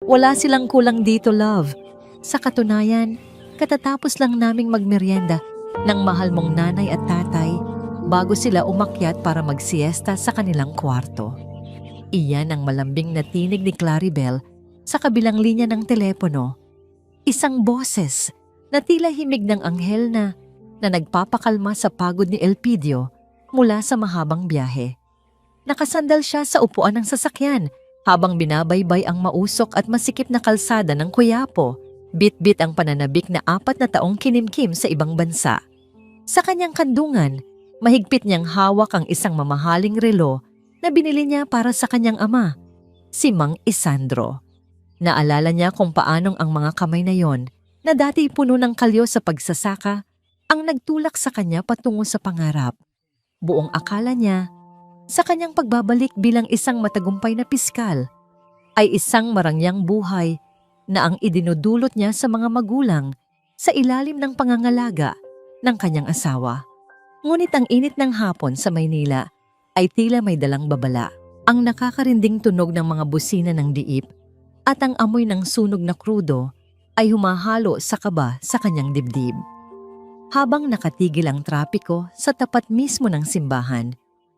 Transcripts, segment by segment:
Wala silang kulang dito, love. Sa katunayan, katatapos lang naming magmeryenda ng mahal mong nanay at tatay bago sila umakyat para magsiesta sa kanilang kwarto. Iyan ang malambing na tinig ni Claribel sa kabilang linya ng telepono. Isang boses na tila himig ng anghel na nagpapakalma sa pagod ni Elpidio mula sa mahabang biyahe. Nakasandal siya sa upuan ng sasakyan habang binabaybay ang mausok at masikip na kalsada ng Quiapo. Bit-bit ang pananabik na 4 na taong kinimkim sa ibang bansa. Sa kanyang kandungan, mahigpit niyang hawak ang isang mamahaling relo na binili niya para sa kanyang ama, si Mang Isandro. Naalala niya kung paanong ang mga kamay na yon, na dati puno ng kalyo sa pagsasaka, ang nagtulak sa kanya patungo sa pangarap. Buong akala niya, sa kanyang pagbabalik bilang isang matagumpay na piskal, ay isang marangyang buhay na ang idinudulot niya sa mga magulang sa ilalim ng pangangalaga ng kanyang asawa. Ngunit ang init ng hapon sa Maynila ay tila may dalang babala. Ang nakakarinding tunog ng mga busina ng diip at ang amoy ng sunog na krudo ay humahalo sa kaba sa kanyang dibdib. Habang nakatigil ang trapiko sa tapat mismo ng simbahan,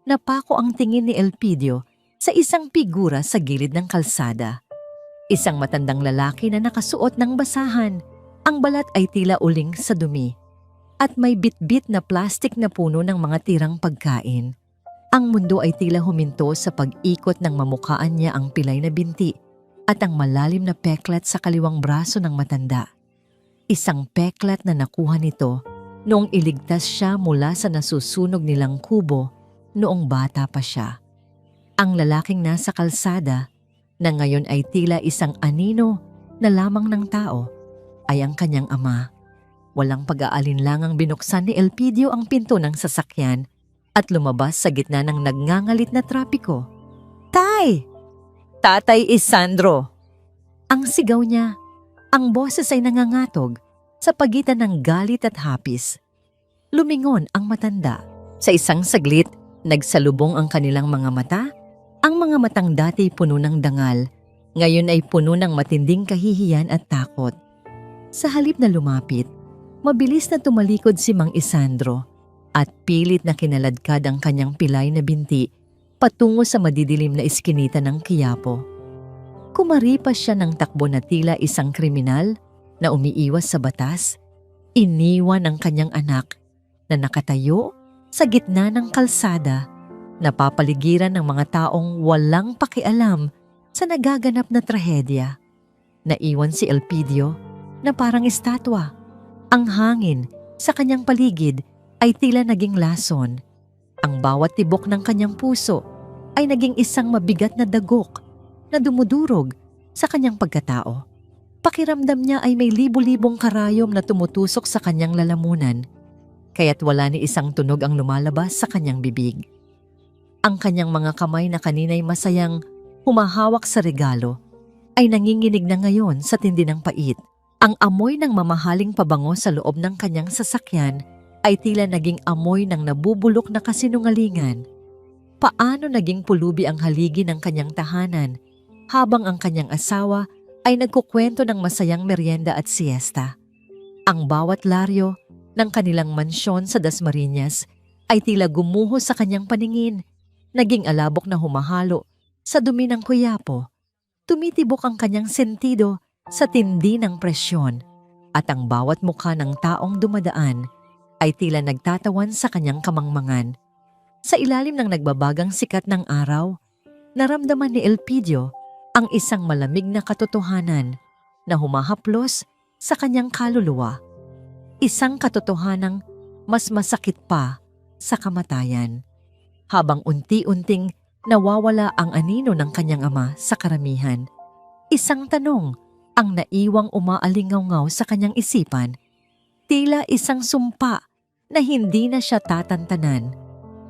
napako ang tingin ni Elpidio sa isang figura sa gilid ng kalsada. Isang matandang lalaki na nakasuot ng basahan. Ang balat ay tila uling sa dumi at may bit-bit na plastik na puno ng mga tirang pagkain. Ang mundo ay tila huminto sa pag-ikot ng mamukhaan niya ang pilay na binti at ang malalim na peklat sa kaliwang braso ng matanda. Isang peklat na nakuha nito noong iligtas siya mula sa nasusunog nilang kubo noong bata pa siya. Ang lalaking nasa kalsada na ngayon ay tila isang anino na lamang ng tao ay ang kanyang ama. Walang pag-aalinlangang binuksan ni Elpidio ang pinto ng sasakyan at lumabas sa gitna ng nagngangalit na trapiko. "Tay! Tatay Isandro!" Ang sigaw niya. Ang boses ay nangangatog sa pagitan ng galit at hapis. Lumingon ang matanda. Sa isang saglit, nagsalubong ang kanilang mga mata. Ang mga matang dati puno ng dangal, ngayon ay puno ng matinding kahihiyan at takot. Sa halip na lumapit, mabilis na tumalikod si Mang Isandro at pilit na kinaladkad ang kanyang pilay na binti patungo sa madidilim na iskinita ng Quiapo. Kumaripas siya ng takbo na tila isang kriminal na umiiwas sa batas. Iniwan ang kanyang anak na nakatayo sa gitna ng kalsada, napapaligiran ng mga taong walang pakialam sa nagaganap na trahedya. Naiwan si Elpidio na parang estatwa. Ang hangin sa kanyang paligid ay tila naging lason. Ang bawat tibok ng kanyang puso ay naging isang mabigat na dagok na dumudurog sa kanyang pagkatao. Pakiramdam niya ay may libu-libong karayom na tumutusok sa kanyang lalamunan, kaya't wala ni isang tunog ang lumalabas sa kanyang bibig. Ang kanyang mga kamay na kanina'y masayang humahawak sa regalo ay nanginginig na ngayon sa tindi ng pait. Ang amoy ng mamahaling pabango sa loob ng kanyang sasakyan ay tila naging amoy ng nabubulok na kasinungalingan. Paano naging pulubi ang haligi ng kanyang tahanan habang ang kanyang asawa ay nagkukwento ng masayang merienda at siesta. Ang bawat laryo ng kanilang mansyon sa Dasmariñas ay tila gumuho sa kanyang paningin, naging alabok na humahalo sa dumi ng Quiapo. Tumitibok ang kanyang sentido sa tindi ng presyon at ang bawat mukha ng taong dumadaan ay tila nagtatawan sa kanyang kamangmangan. Sa ilalim ng nagbabagang sikat ng araw, naramdaman ni Elpidio ang isang malamig na katotohanan na humahaplos sa kanyang kaluluwa. Isang katotohanang mas masakit pa sa kamatayan. Habang unti-unting nawawala ang anino ng kanyang ama sa karamihan, isang tanong ang naiwang umaalingaw-ngaw sa kanyang isipan, tila isang sumpa na hindi na siya tatantanan.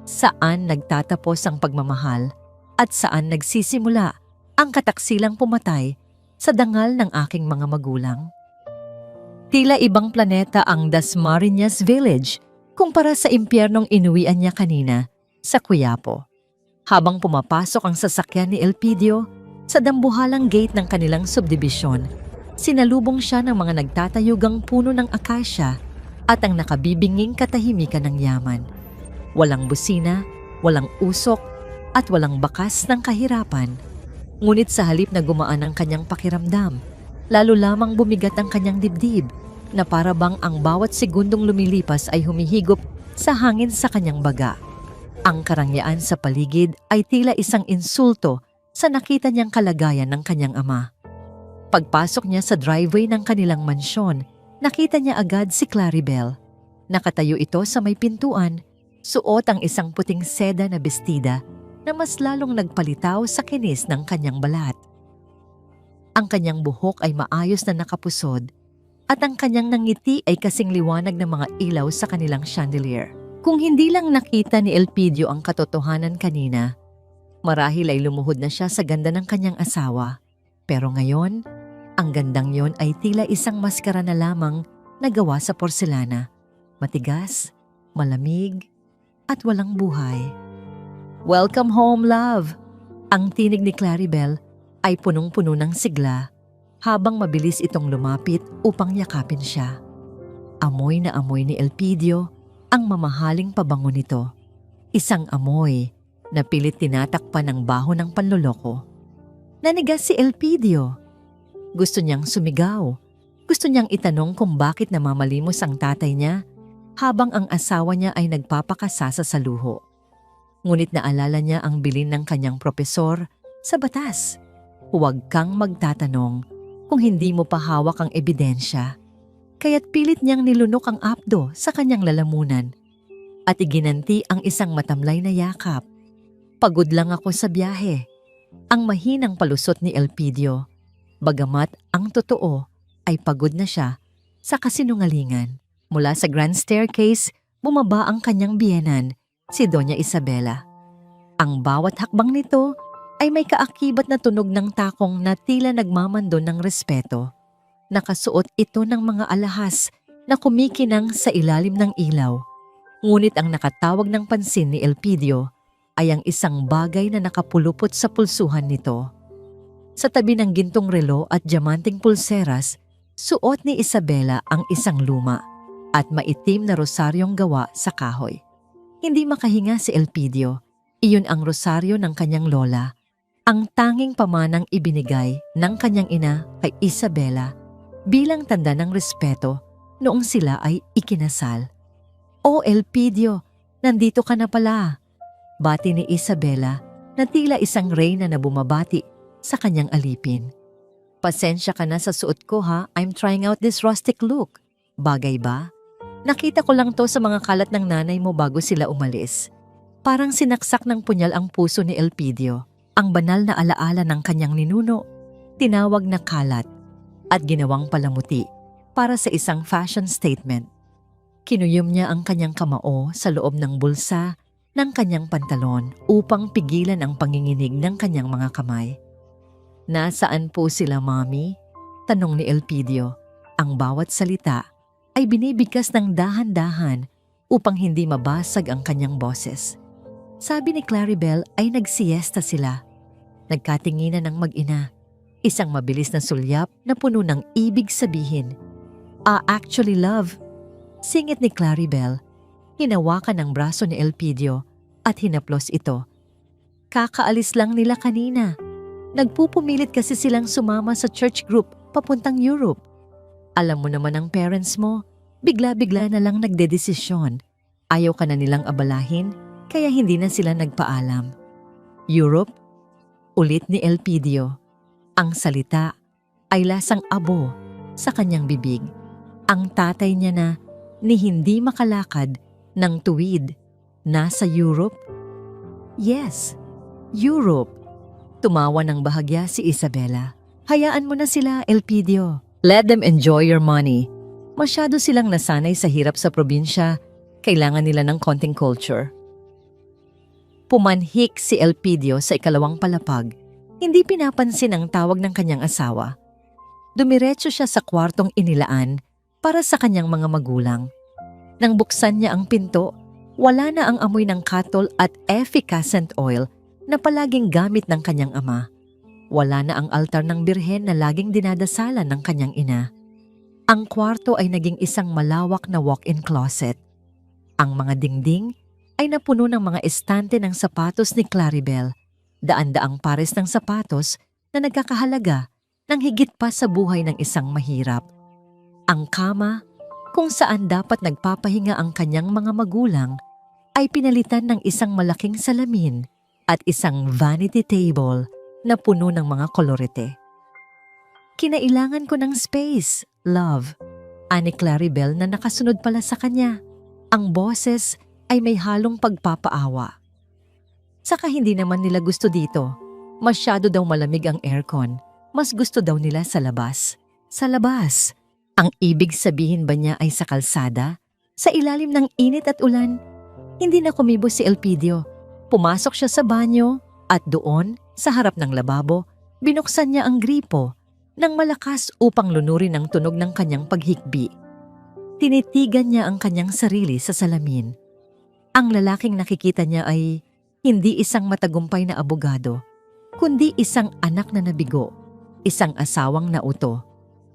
Saan nagtatapos ang pagmamahal at saan nagsisimula ang kataksilang pumatay sa dangal ng aking mga magulang? Tila ibang planeta ang Dasmariñas Village kumpara sa impyernong inuwian niya kanina sa Quiapo. Habang pumapasok ang sasakyan ni Elpidio, Sa dambuhalang gate ng kanilang subdibisyon, sinalubong siya ng mga nagtatayugang puno ng akasya at ang nakabibinging katahimikan ng yaman. Walang busina, walang usok, at walang bakas ng kahirapan. Ngunit sa halip na gumaan ang kanyang pakiramdam, lalo lamang bumigat ang kanyang dibdib na para bang ang bawat segundong lumilipas ay humihigop sa hangin sa kanyang baga. Ang karangyaan sa paligid ay tila isang insulto sa nakita niyang kalagayan ng kanyang ama. Pagpasok niya sa driveway ng kanilang mansyon, nakita niya agad si Claribel. Nakatayo ito sa may pintuan, suot ang isang puting seda na bestida na mas lalong nagpalitaw sa kinis ng kanyang balat. Ang kanyang buhok ay maayos na nakapusod at ang kanyang nangiti ay kasing liwanag ng mga ilaw sa kanilang chandelier. Kung hindi lang nakita ni Elpidio ang katotohanan kanina, marahil ay lumuhod na siya sa ganda ng kanyang asawa. Pero ngayon, ang gandang yon ay tila isang maskara na lamang na gawa sa porselana. Matigas, malamig, at walang buhay. "Welcome home, love!" Ang tinig ni Claribel ay punong-puno ng sigla habang mabilis itong lumapit upang yakapin siya. Amoy na amoy ni Elpidio ang mamahaling pabango nito. Isang amoy na pilit tinatakpan ng baho ng panloloko. Nanigas si Elpidio. Gusto niyang sumigaw. Gusto niyang itanong kung bakit namamalimos ang tatay niya habang ang asawa niya ay nagpapakasasa sa luho. Ngunit naalala niya ang bilin ng kanyang propesor sa batas. Huwag kang magtatanong kung hindi mo pa hawak ang ebidensya. Kaya't pilit niyang nilunok ang apdo sa kanyang lalamunan at iginanti ang isang matamlay na yakap. "Pagod lang ako sa biyahe." Ang mahinang palusot ni Elpidio. Bagamat ang totoo ay pagod na siya sa kasinungalingan. Mula sa grand staircase, bumaba ang kanyang biyenan, si Doña Isabela. Ang bawat hakbang nito ay may kaakibat na tunog ng takong na tila nagmamandon ng respeto. Nakasuot ito ng mga alahas na kumikinang sa ilalim ng ilaw. Ngunit ang nakatawag ng pansin ni Elpidio ay ang isang bagay na nakapulupot sa pulsuhan nito. Sa tabi ng gintong relo at diamanting pulseras, suot ni Isabela ang isang luma at maitim na rosaryong gawa sa kahoy. Hindi makahinga si Elpidio. Iyon ang rosaryo ng kanyang lola, ang tanging pamanang ibinigay ng kanyang ina kay Isabela bilang tanda ng respeto noong sila ay ikinasal. "Oh Elpidio, nandito ka na pala." Bati ni Isabela na tila isang reyna na bumabati sa kanyang alipin. "Pasensya ka na sa suot ko ha, I'm trying out this rustic look. Bagay ba? Nakita ko lang to sa mga kalat ng nanay mo bago sila umalis." Parang sinaksak ng punyal ang puso ni Elpidio. Ang banal na alaala ng kanyang ninuno, tinawag na kalat at ginawang palamuti para sa isang fashion statement. Kinuyom niya ang kanyang kamao sa loob ng bulsa ng kanyang pantalon upang pigilan ang panginginig ng kanyang mga kamay. "Nasaan po sila, Mommy?" tanong ni Elpidio. Ang bawat salita ay binibigkas ng dahan-dahan upang hindi mabasag ang kanyang boses. Sabi ni Claribel ay nagsiesta sila. Nagkatinginan ng mag-ina. Isang mabilis na sulyap na puno ng ibig sabihin. Actually love," singit ni Claribel. Hinawakan ang braso ni Elpidio at hinaplos ito. "Kakaalis lang nila kanina. Nagpupumilit kasi silang sumama sa church group papuntang Europe. Alam mo naman ang parents mo, bigla-bigla na lang nagdedesisyon. Ayaw ka na nilang abalahin, kaya hindi na sila nagpaalam." "Europe?" ulit ni Elpidio. Ang salita ay lasang abo sa kanyang bibig. Ang tatay niya na ni hindi makalakad ng tuwid, nasa Europe? "Yes, Europe." Tumawa ng bahagya si Isabela. "Hayaan mo na sila, Elpidio. Let them enjoy your money. Masyado silang nasanay sa hirap sa probinsya. Kailangan nila ng konting culture." Pumanhik si Elpidio sa ikalawang palapag. Hindi pinapansin ang tawag ng kanyang asawa. Dumiretso siya sa kwartong inilaan para sa kanyang mga magulang. Nang buksan niya ang pinto, wala na ang amoy ng katol at efficacent oil na palaging gamit ng kanyang ama. Wala na ang altar ng birhen na laging dinadasalan ng kanyang ina. Ang kwarto ay naging isang malawak na walk-in closet. Ang mga dingding ay napuno ng mga estante ng sapatos ni Claribel, daan-daang pares ng sapatos na nagkakahalaga ng higit pa sa buhay ng isang mahirap. Ang kama, kung saan dapat nagpapahinga ang kanyang mga magulang, ay pinalitan ng isang malaking salamin at isang vanity table na puno ng mga kolorete. "Kinailangan ko ng space, love," ani Claribel na nakasunod pala sa kanya. Ang boses ay may halong pagpapaawa. Saka hindi naman nila gusto dito. Masyado daw malamig ang aircon. Mas gusto daw nila sa labas. Sa labas. Ang ibig sabihin ba niya ay sa kalsada? Sa ilalim ng init at ulan? Hindi na kumibo si Elpidio. Pumasok siya sa banyo at doon, sa harap ng lababo, binuksan niya ang gripo ng malakas upang lunurin ang tunog ng kanyang paghikbi. Tinitigan niya ang kanyang sarili sa salamin. Ang lalaking nakikita niya ay hindi isang matagumpay na abogado, kundi isang anak na nabigo, isang asawang nauto,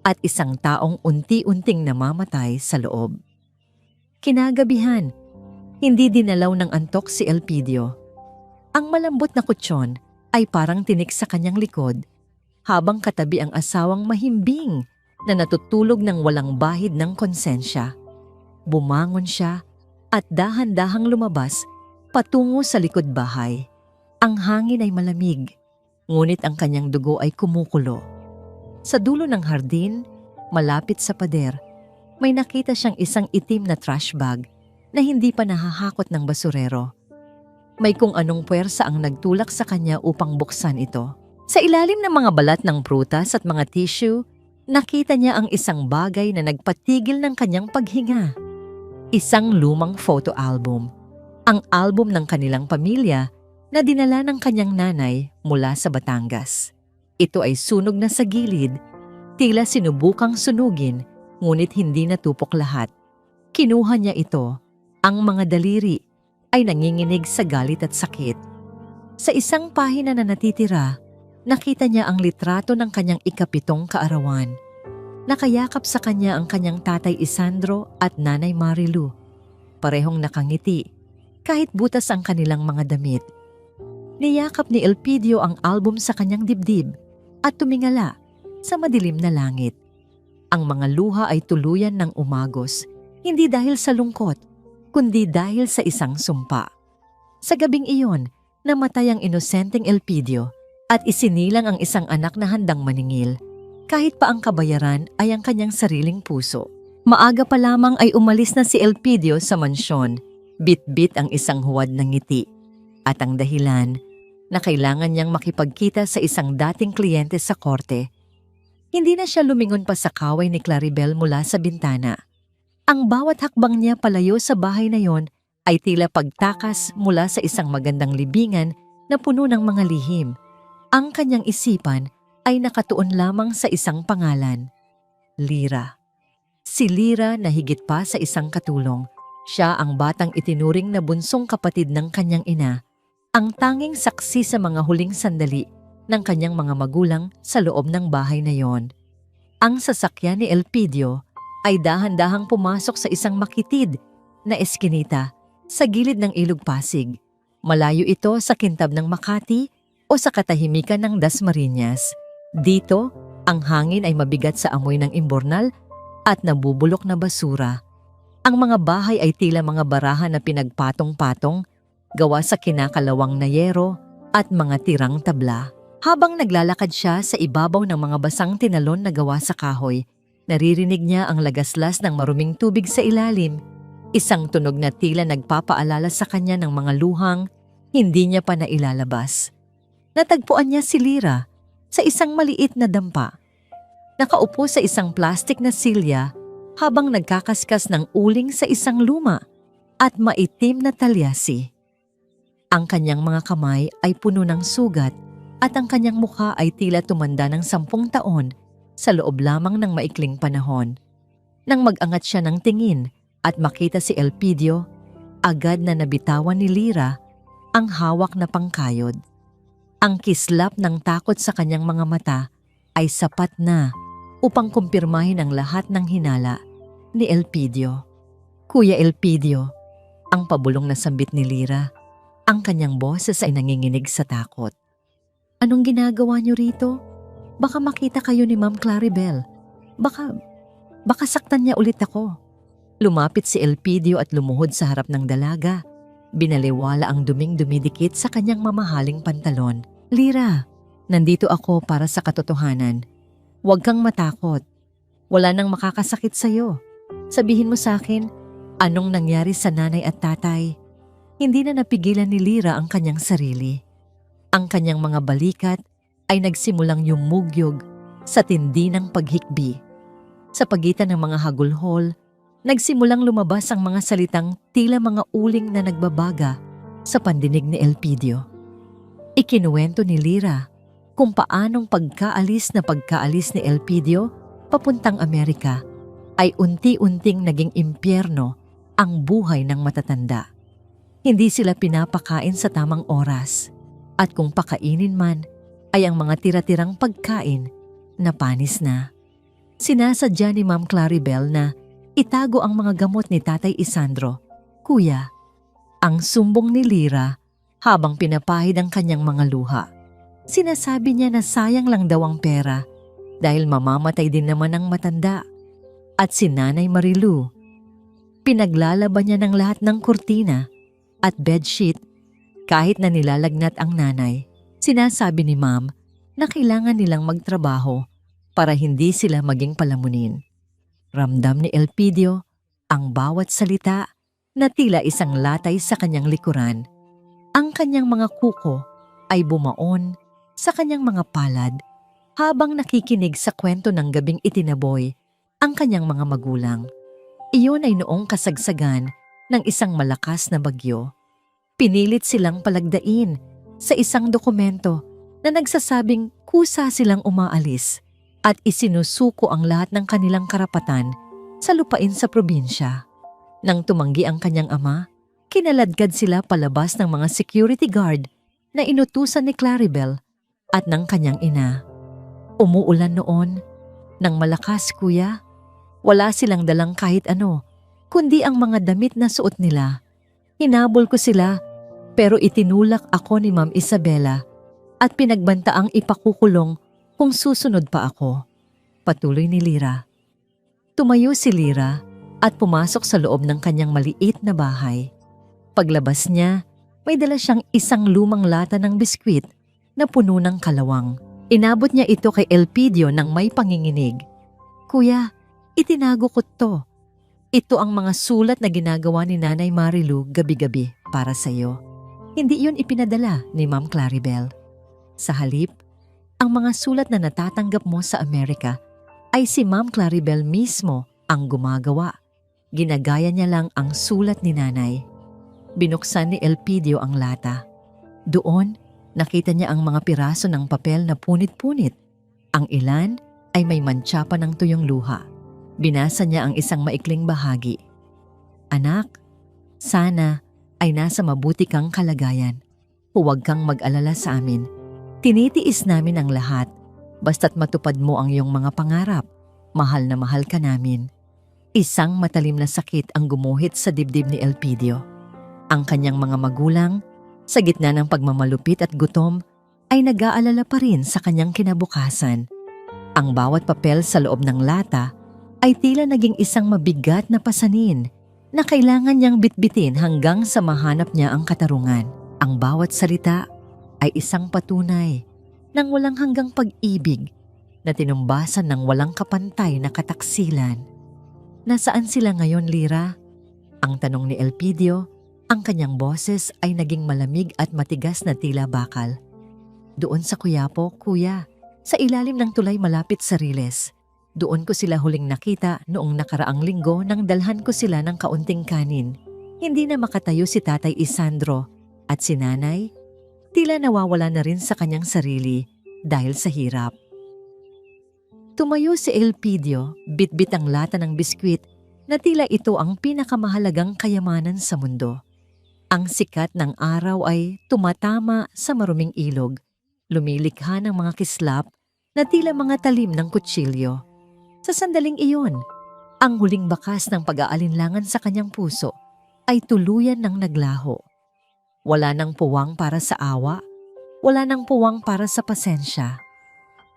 at isang taong unti-unting namamatay sa loob. Kinagabihan, hindi dinalaw ng antok si Elpidio. Ang malambot na kutsyon ay parang tinik sa kanyang likod, habang katabi ang asawang mahimbing na natutulog ng walang bahid ng konsensya. Bumangon siya at dahan-dahang lumabas patungo sa likod bahay. Ang hangin ay malamig, ngunit ang kanyang dugo ay kumukulo. Sa dulo ng hardin, malapit sa pader, may nakita siyang isang itim na trash bag na hindi pa nahahakot ng basurero. May kung anong puwersa ang nagtulak sa kanya upang buksan ito. Sa ilalim ng mga balat ng prutas at mga tissue, nakita niya ang isang bagay na nagpatigil ng kanyang paghinga. Isang lumang photo album. Ang album ng kanilang pamilya na dinala ng kanyang nanay mula sa Batangas. Ito ay sunog na sa gilid, tila sinubukang sunugin, ngunit hindi natupok lahat. Kinuha niya ito. Ang mga daliri ay nanginginig sa galit at sakit. Sa isang pahina na natitira, nakita niya ang litrato ng kanyang ikapitong kaarawan. Nakayakap sa kanya ang kanyang tatay Isandro at nanay Marilu. Parehong nakangiti, kahit butas ang kanilang mga damit. Niyakap ni Elpidio ang album sa kanyang dibdib at tumingala sa madilim na langit. Ang mga luha ay tuluyan ng umagos, hindi dahil sa lungkot, kundi dahil sa isang sumpa. Sa gabing iyon, namatay ang inosenteng Elpidio at isinilang ang isang anak na handang maningil, kahit pa ang kabayaran ay ang kanyang sariling puso. Maaga pa lamang ay umalis na si Elpidio sa mansyon, bit-bit ang isang huwad ng ngiti. At ang dahilan, na kailangan niyang makipagkita sa isang dating kliyente sa korte. Hindi na siya lumingon pa sa kaway ni Claribel mula sa bintana. Ang bawat hakbang niya palayo sa bahay na yon ay tila pagtakas mula sa isang magandang libingan na puno ng mga lihim. Ang kanyang isipan ay nakatuon lamang sa isang pangalan, Lira. Si Lira na higit pa sa isang katulong. Siya ang batang itinuring na bunsong kapatid ng kanyang ina, ang tanging saksi sa mga huling sandali ng kanyang mga magulang sa loob ng bahay na yon. Ang sasakyan ni Elpidio ay dahan-dahang pumasok sa isang makitid na eskinita sa gilid ng Ilog Pasig. Malayo ito sa kintab ng Makati o sa katahimikan ng Dasmariñas. Dito, ang hangin ay mabigat sa amoy ng imbornal at nabubulok na basura. Ang mga bahay ay tila mga barahan na pinagpatong-patong, gawa sa kinakalawang na yero at mga tirang tabla. Habang naglalakad siya sa ibabaw ng mga basang tinalon na gawa sa kahoy, naririnig niya ang lagaslas ng maruming tubig sa ilalim, isang tunog na tila nagpapaalala sa kanya ng mga luhang hindi niya pa nailalabas. Natagpuan niya si Lira sa isang maliit na dampa. Nakaupo sa isang plastik na silya habang nagkakaskas ng uling sa isang luma at maitim na talyasi. Ang kanyang mga kamay ay puno ng sugat at ang kanyang mukha ay tila tumanda ng 10 taon sa loob lamang ng maikling panahon. Nang mag-angat siya ng tingin at makita si Elpidio, agad na nabitawan ni Lira ang hawak na pangkayod. Ang kislap ng takot sa kanyang mga mata ay sapat na upang kumpirmahin ang lahat ng hinala ni Elpidio. Kuya Elpidio, ang pabulong na sambit ni Lyra. Ang kanyang boses ay nanginginig sa takot. Anong ginagawa niyo rito? Baka makita kayo ni Ma'am Claribel. Baka saktan niya ulit ako. Lumapit si Elpidio at lumuhod sa harap ng dalaga. Binaliwala ang duming dumidikit sa kanyang mamahaling pantalon. Lyra, nandito ako para sa katotohanan. Huwag kang matakot. Wala nang makakasakit sa'yo. Sabihin mo sa akin, anong nangyari sa nanay at tatay? Hindi na napigilan ni Lyra ang kanyang sarili. Ang kanyang mga balikat ay nagsimulang yumugyog sa tindi ng paghikbi. Sa pagitan ng mga hagulhol, nagsimulang lumabas ang mga salitang tila mga uling na nagbabaga sa pandinig ni Elpidio. Ikinuwento ni Lyra kung paanong pagkaalis ni Elpidio papuntang Amerika ay unti-unting naging impyerno ang buhay ng matatanda. Hindi sila pinapakain sa tamang oras at kung pakainin man ay ang mga tira-tirang pagkain na panis na. Sinasadya ni Ma'am Claribel na itago ang mga gamot ni Tatay Isandro. Kuya, ang sumbong ni Lyra habang pinapahid ang kanyang mga luha. Sinasabi niya na sayang lang daw ang pera dahil mamamatay din naman ang matanda. At si Nanay Marilu, pinaglalaban niya ng lahat ng kurtina at bedsheet kahit na nilalagnat ang nanay. Sinasabi ni Ma'am na kailangan nilang magtrabaho para hindi sila maging palamunin. Ramdam ni Elpidio ang bawat salita na tila isang latay sa kanyang likuran. Ang kanyang mga kuko ay bumaon sa kanyang mga palad habang nakikinig sa kwento ng gabing itinaboy ang kanyang mga magulang. Iyon ay noong kasagsagan ng isang malakas na bagyo. Pinilit silang palagdain sa isang dokumento na nagsasabing kusa silang umaalis at isinusuko ang lahat ng kanilang karapatan sa lupain sa probinsya. Nang tumanggi ang kanyang ama, kinaladkad sila palabas ng mga security guard na inutusan ni Claribel at ng kanyang ina. Umuulan noon ng malakas, kuya. Wala silang dalang kahit ano, kundi ang mga damit na suot nila. Hinabol ko sila pero itinulak ako ni Ma'am Isabela at pinagbantaang ipakukulong kung susunod pa ako. Patuloy ni Lyra. Tumayo si Lyra at pumasok sa loob ng kanyang maliit na bahay. Paglabas niya, may dala siyang isang lumang lata ng biskwit na puno ng kalawang. Inabot niya ito kay Elpidio nang may panginginig. Kuya, itinago ko to. Ito ang mga sulat na ginagawa ni Nanay Marilu gabi-gabi para sa iyo. Hindi iyon ipinadala ni Ma'am Claribel. Sa halip, ang mga sulat na natatanggap mo sa Amerika ay si Ma'am Claribel mismo ang gumagawa. Ginagaya niya lang ang sulat ni Nanay. Binuksan ni Elpidio ang lata. Doon, nakita niya ang mga piraso ng papel na punit-punit. Ang ilan ay may mantsa pa ng tuyong luha. Binasa niya ang isang maikling bahagi. Anak, sana ay nasa mabuti kang kalagayan. Huwag kang mag-alala sa amin. Tinitiis namin ang lahat, basta't matupad mo ang iyong mga pangarap. Mahal na mahal ka namin. Isang matalim na sakit ang gumuhit sa dibdib ni Elpidio. Ang kanyang mga magulang, sa gitna ng pagmamalupit at gutom, ay nag-aalala pa rin sa kanyang kinabukasan. Ang bawat papel sa loob ng lata ay tila naging isang mabigat na pasanin na kailangan niyang bitbitin hanggang sa mahanap niya ang katarungan. Ang bawat salita ay isang patunay ng walang hanggang pag-ibig na tinumbasan ng walang kapantay na kataksilan. Nasaan sila ngayon, Lyra? Ang tanong ni Elpidio, ang kanyang boses ay naging malamig at matigas na tila bakal. Doon sa Quiapo, kuya, sa ilalim ng tulay malapit sa Riles. Doon ko sila huling nakita noong nakaraang linggo nang dalhan ko sila ng kaunting kanin. Hindi na makatayo si Tatay Isandro at si Nanay, tila nawawala na rin sa kanyang sarili dahil sa hirap. Tumayo si Elpidio, bitbit ang lata ng biskwit na tila ito ang pinakamahalagang kayamanan sa mundo. Ang sikat ng araw ay tumatama sa maruming ilog Lumilikha ng mga kislap na tila mga talim ng kutsilyo. Sa sandaling iyon, ang huling bakas ng pag-aalinlangan sa kanyang puso ay tuluyan ng naglaho. Wala nang puwang para sa awa, wala nang puwang para sa pasensya.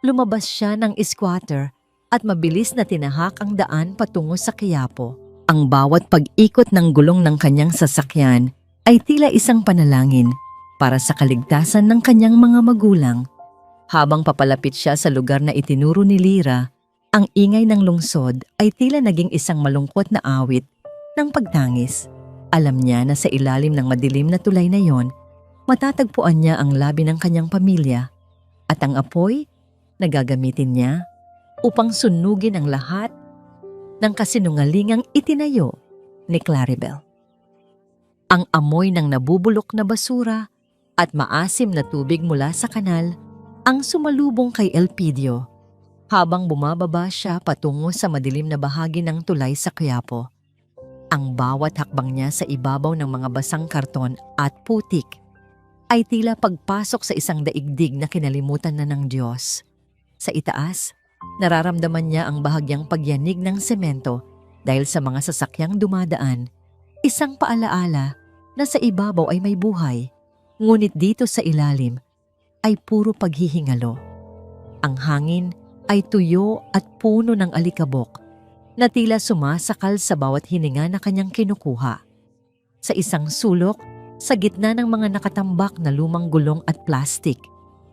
Lumabas siya ng squatter at mabilis na tinahak ang daan patungo sa Quiapo. Ang bawat pag-ikot ng gulong ng kanyang sasakyan ay tila isang panalangin para sa kaligtasan ng kanyang mga magulang. Habang papalapit siya sa lugar na itinuro ni Lyra, ang ingay ng lungsod ay tila naging isang malungkot na awit ng pagtangis. Alam niya na sa ilalim ng madilim na tulay na yon, matatagpuan niya ang labi ng kanyang pamilya at ang apoy na gagamitin niya upang sunugin ang lahat ng kasinungalingang itinayo ni Claribel. Ang amoy ng nabubulok na basura at maasim na tubig mula sa kanal ang sumalubong kay Elpidio habang bumababa siya patungo sa madilim na bahagi ng tulay sa Quiapo. Ang bawat hakbang niya sa ibabaw ng mga basang karton at putik ay tila pagpasok sa isang daigdig na kinalimutan na ng Diyos. Sa itaas, nararamdaman niya ang bahagyang pagyanig ng semento dahil sa mga sasakyang dumadaan, isang paalaala na sa ibabaw ay may buhay, ngunit dito sa ilalim ay puro paghihingalo. Ang hangin ay tuyo at puno ng alikabok na tila sumasakal sa bawat hininga na kanyang kinukuha. Sa isang sulok, sa gitna ng mga nakatambak na lumang gulong at plastik,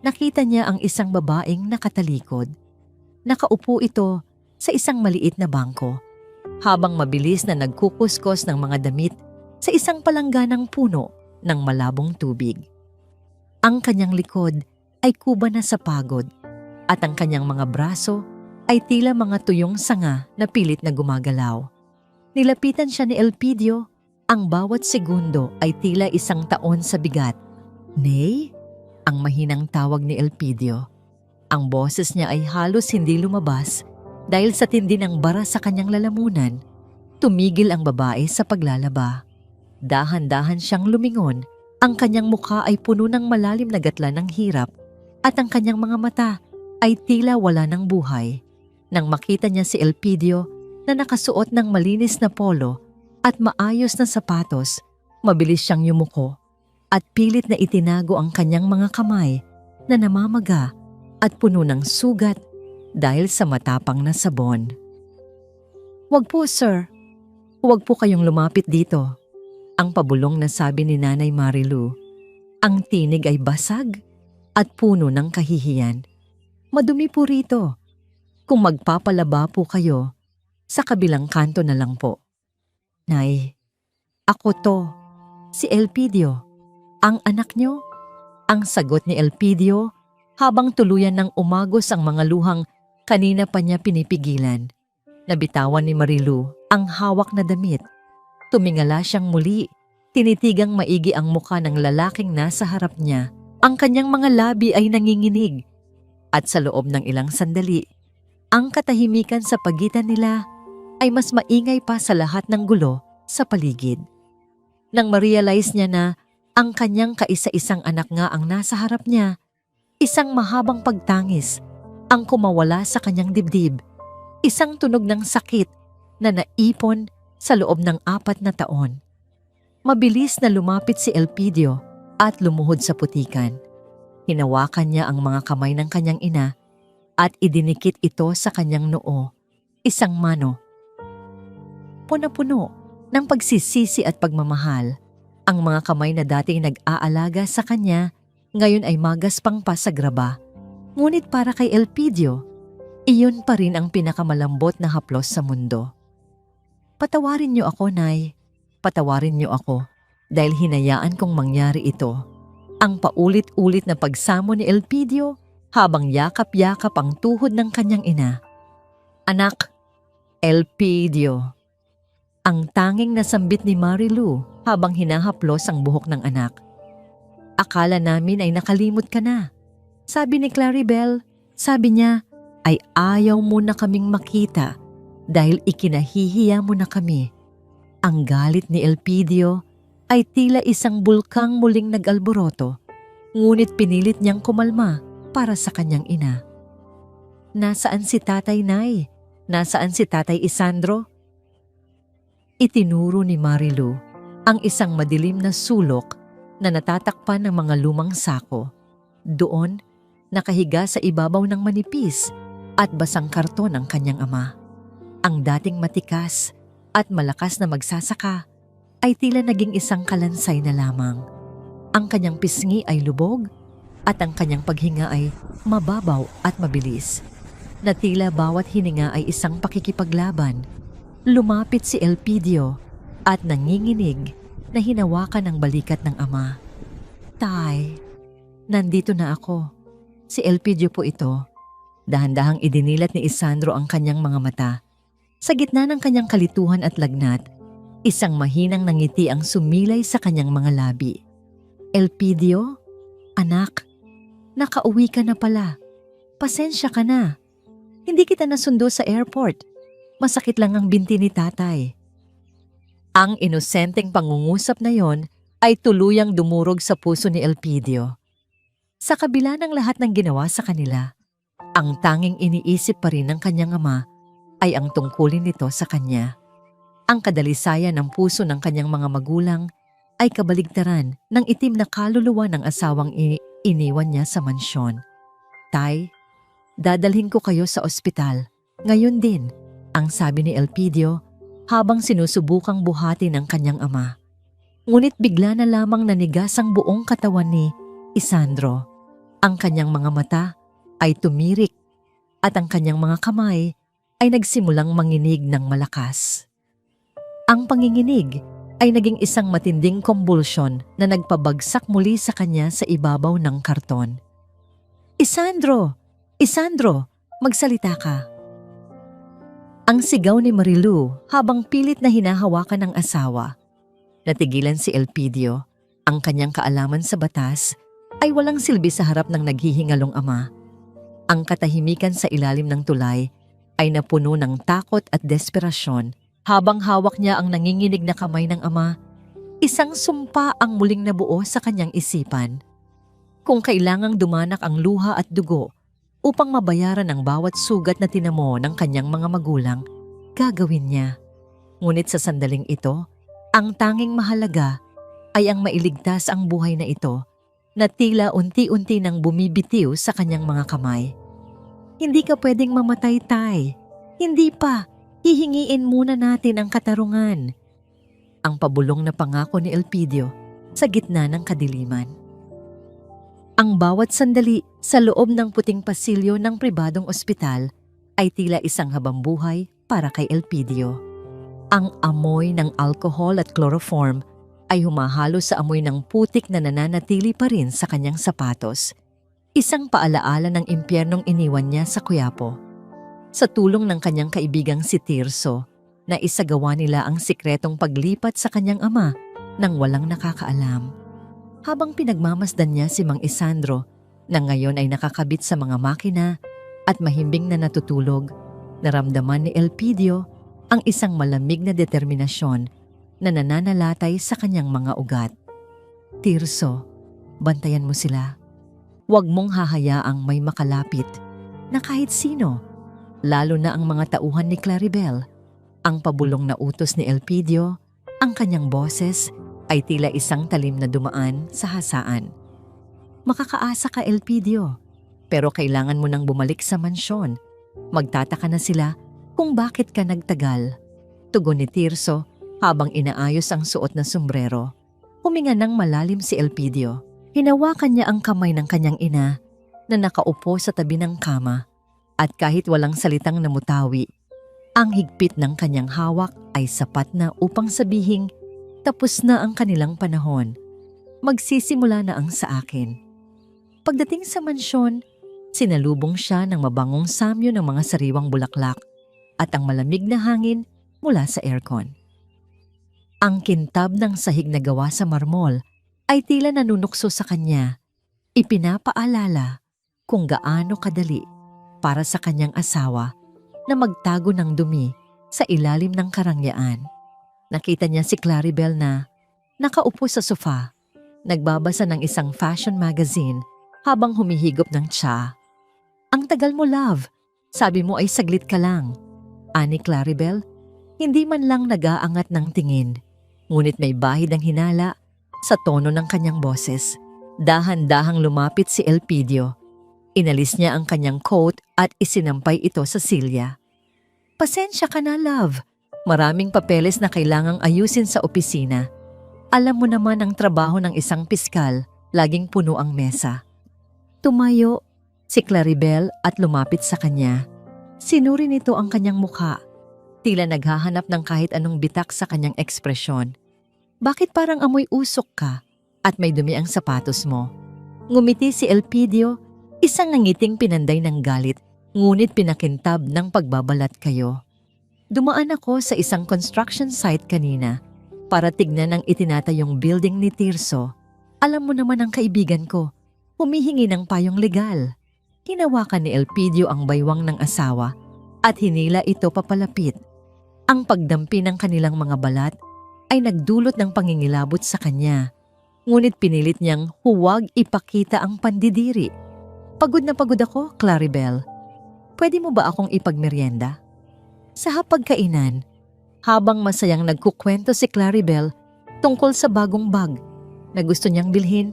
nakita niya ang isang babaeng nakatalikod. Nakaupo ito sa isang maliit na bangko, habang mabilis na nagkukuskos ng mga damit sa isang palangganang puno ng malabong tubig. Ang kanyang likod ay kuba na sa pagod at ang kanyang mga braso ay tila mga tuyong sanga na pilit na gumagalaw. Nilapitan siya ni Elpidio, ang bawat segundo ay tila isang taon sa bigat. "Nay?" ang mahinang tawag ni Elpidio. Ang boses niya ay halos hindi lumabas dahil sa tindi ng bara sa kanyang lalamunan. Tumigil ang babae sa paglalaba. Dahan-dahan siyang lumingon. Ang kanyang mukha ay puno ng malalim na gatla ng hirap at ang kanyang mga mata ay tila wala ng buhay. Nang makita niya si Elpidio na nakasuot ng malinis na polo at maayos na sapatos, mabilis siyang yumuko at pilit na itinago ang kanyang mga kamay na namamaga at puno ng sugat dahil sa matapang na sabon. "Wag po, sir. Huwag po kayong lumapit dito," ang pabulong na sabi ni Nanay Marilu. Ang tinig ay basag at puno ng kahihiyan. "Madumi po rito. Kung magpapalaba po kayo, sa kabilang kanto na lang po." "Nay, ako to, si Elpidio. Ang anak niyo?" Ang sagot ni Elpidio habang tuluyan ng umagos ang mga luhang kanina pa niya pinipigilan. Nabitawan ni Marilu ang hawak na damit. Tumingala siyang muli, tinitigang maigi ang muka ng lalaking nasa harap niya. Ang kanyang mga labi ay nanginginig. At sa loob ng ilang sandali, ang katahimikan sa pagitan nila ay mas maingay pa sa lahat ng gulo sa paligid. Nang ma-realize niya na ang kanyang kaisa-isang anak nga ang nasa harap niya, isang mahabang pagtangis ang kumawala sa kanyang dibdib. Isang tunog ng sakit na naipon sa loob ng 4 na taon. Mabilis na lumapit si Elpidio at lumuhod sa putikan. Hinawakan niya ang mga kamay ng kanyang ina at idinikit ito sa kanyang noo, isang mano. Puno-puno ng pagsisisi at pagmamahal, ang mga kamay na dating nag-aalaga sa kanya ngayon ay magaspang pa sa graba. Ngunit para kay Elpidio, iyon pa rin ang pinakamalambot na haplos sa mundo. "Patawarin niyo ako, Nay. Patawarin niyo ako dahil hinayaan kong mangyari ito." Ang paulit-ulit na pagsamo ni Elpidio habang yakap-yakap ang tuhod ng kanyang ina. "Anak, Elpidio." Ang tanging nasambit ni Marilu habang hinahaplos ang buhok ng anak. "Akala namin ay nakalimot ka na," sabi ni Claribel. Sabi niya ay ayaw mo na kaming makita dahil ikinahihiya mo na kami. Ang galit ni Elpidio ay tila isang bulkang muling nag-alboroto, ngunit pinilit niyang kumalma para sa kanyang ina. "Nasaan si Tatay, Nay? Nasaan si Tatay Isandro?" Itinuro ni Marilu ang isang madilim na sulok na natatakpan ng mga lumang sako. Doon, nakahiga sa ibabaw ng manipis at basang karton ang kanyang ama. Ang dating matikas at malakas na magsasaka ay tila naging isang kalansay na lamang. Ang kanyang pisngi ay lubog at ang kanyang paghinga ay mababaw at mabilis, na tila bawat hininga ay isang pakikipaglaban. Lumapit si Elpidio at nanginginig na hinawakan ang balikat ng ama. "Tay, nandito na ako." Si Elpidio po ito. Dahan-dahang idinilat ni Isandro ang kanyang mga mata. Sa gitna ng kanyang kalituhan at lagnat, isang mahinang ngiti ang sumilay sa kanyang mga labi. "Elpidio, anak, nakauwi ka na pala. Pasensya ka na. Hindi kita nasundo sa airport. Masakit lang ang binti ni tatay." Ang inosenteng pangungusap na yon ay tuluyang dumurog sa puso ni Elpidio. Sa kabila ng lahat ng ginawa sa kanila, ang tanging iniisip pa rin ng kanyang ama ay ang tungkulin nito sa kanya. Ang kadalisayan ng puso ng kanyang mga magulang ay kabaligtaran ng itim na kaluluwa ng asawang iniwan niya sa mansyon. "Tay, dadalhin ko kayo sa ospital. Ngayon din," ang sabi ni Elpidio habang sinusubukang buhati ng kanyang ama. Ngunit bigla na lamang nanigas ang buong katawan ni Isandro. Ang kanyang mga mata ay tumirik at ang kanyang mga kamay ay nagsimulang manginig ng malakas. Ang panginginig ay naging isang matinding convulsion na nagpabagsak muli sa kanya sa ibabaw ng karton. "Isandro! Isandro! Magsalita ka!" Ang sigaw ni Marilu habang pilit na hinahawakan ng asawa. Natigilan si Elpidio. Ang kanyang kaalaman sa batas ay walang silbi sa harap ng naghihingalong ama. Ang katahimikan sa ilalim ng tulay ay napuno ng takot at desperasyon habang hawak niya ang nanginginig na kamay ng ama. Isang sumpa ang muling nabuo sa kanyang isipan. Kung kailangang dumanak ang luha at dugo upang mabayaran ang bawat sugat na tinamo ng kanyang mga magulang, gagawin niya. Ngunit sa sandaling ito, ang tanging mahalaga ay ang mailigtas ang buhay na ito na tila unti-unti nang bumibitiw sa kanyang mga kamay. "Hindi ka pwedeng mamatay, Tay. Hindi pa. Hihingiin muna natin ang katarungan." Ang pabulong na pangako ni Elpidio sa gitna ng kadiliman. Ang bawat sandali sa loob ng puting pasilyo ng pribadong ospital ay tila isang habambuhay para kay Elpidio. Ang amoy ng alcohol at chloroform ay humahalo sa amoy ng putik na nananatili pa rin sa kanyang sapatos. Isang paalaala ng impyernong iniwan niya sa Quiapo. Sa tulong ng kanyang kaibigang si Tirso, na isagawa nila ang sikretong paglipat sa kanyang ama nang walang nakakaalam. Habang pinagmamasdan niya si Mang Isandro na ngayon ay nakakabit sa mga makina at mahimbing na natutulog, naramdaman ni Elpidio ang isang malamig na determinasyon na nananalatay sa kanyang mga ugat. "Tirso, bantayan mo sila. Huwag mong hahayaang may makalapit na kahit sino, lalo na ang mga tauhan ni Claribel." Ang pabulong na utos ni Elpidio, ang kanyang boses ay tila isang talim na dumaan sa hasaan. "Makakaasa ka, Elpidio, pero kailangan mo nang bumalik sa mansyon. Magtataka na sila kung bakit ka nagtagal." Tugon ni Tirso habang inaayos ang suot na sombrero. Huminga ng malalim si Elpidio. Hinawakan niya ang kamay ng kanyang ina na nakaupo sa tabi ng kama, at kahit walang salitang namutawi, ang higpit ng kanyang hawak ay sapat na upang sabihing tapos na ang kanilang panahon. Magsisimula na ang sa akin. Pagdating sa mansyon, sinalubong siya ng mabangong samyo ng mga sariwang bulaklak at ang malamig na hangin mula sa aircon. Ang kintab ng sahig na gawa sa marmol ay tila nanunukso sa kanya. Ipinapaalala kung gaano kadali para sa kanyang asawa na magtago ng dumi sa ilalim ng karangyaan. Nakita niya si Claribel na nakaupo sa sofa, nagbabasa ng isang fashion magazine habang humihigop ng tsa. Ang tagal mo, love. Sabi mo ay saglit ka lang. Ani Claribel, hindi man lang nag-aangat ng tingin. Ngunit may bahid ang hinala sa tono ng kanyang boses. Dahan-dahang lumapit si Elpidio. Inalis niya ang kanyang coat at isinampay ito sa silya. Pasensya ka na, love. Maraming papeles na kailangang ayusin sa opisina. Alam mo naman ang trabaho ng isang piskal, laging puno ang mesa. Tumayo si Claribel at lumapit sa kanya. Sinuri nito ang kanyang mukha. Tila naghahanap ng kahit anong bitak sa kanyang ekspresyon. Bakit parang amoy usok ka at may dumi ang sapatos mo? Ngumiti si Elpidio, isang nangiting pinanday ng galit, ngunit pinakintab ng pagbabalat kayo. Dumaan ako sa isang construction site kanina para tignan ang itinatayong building ni Tirso. Alam mo naman ang kaibigan ko, humihingi ng payong legal. Hinawakan ni Elpidio ang baywang ng asawa at hinila ito papalapit. Ang pagdampi ng kanilang mga balat ay nagdulot ng pangingilabot sa kanya. Ngunit pinilit niyang huwag ipakita ang pandidiri. Pagod na pagod ako, Claribel. Pwede mo ba akong ipagmeryenda? Sa hapagkainan, habang masayang nagkukwento si Claribel tungkol sa bagong bag na gusto niyang bilhin,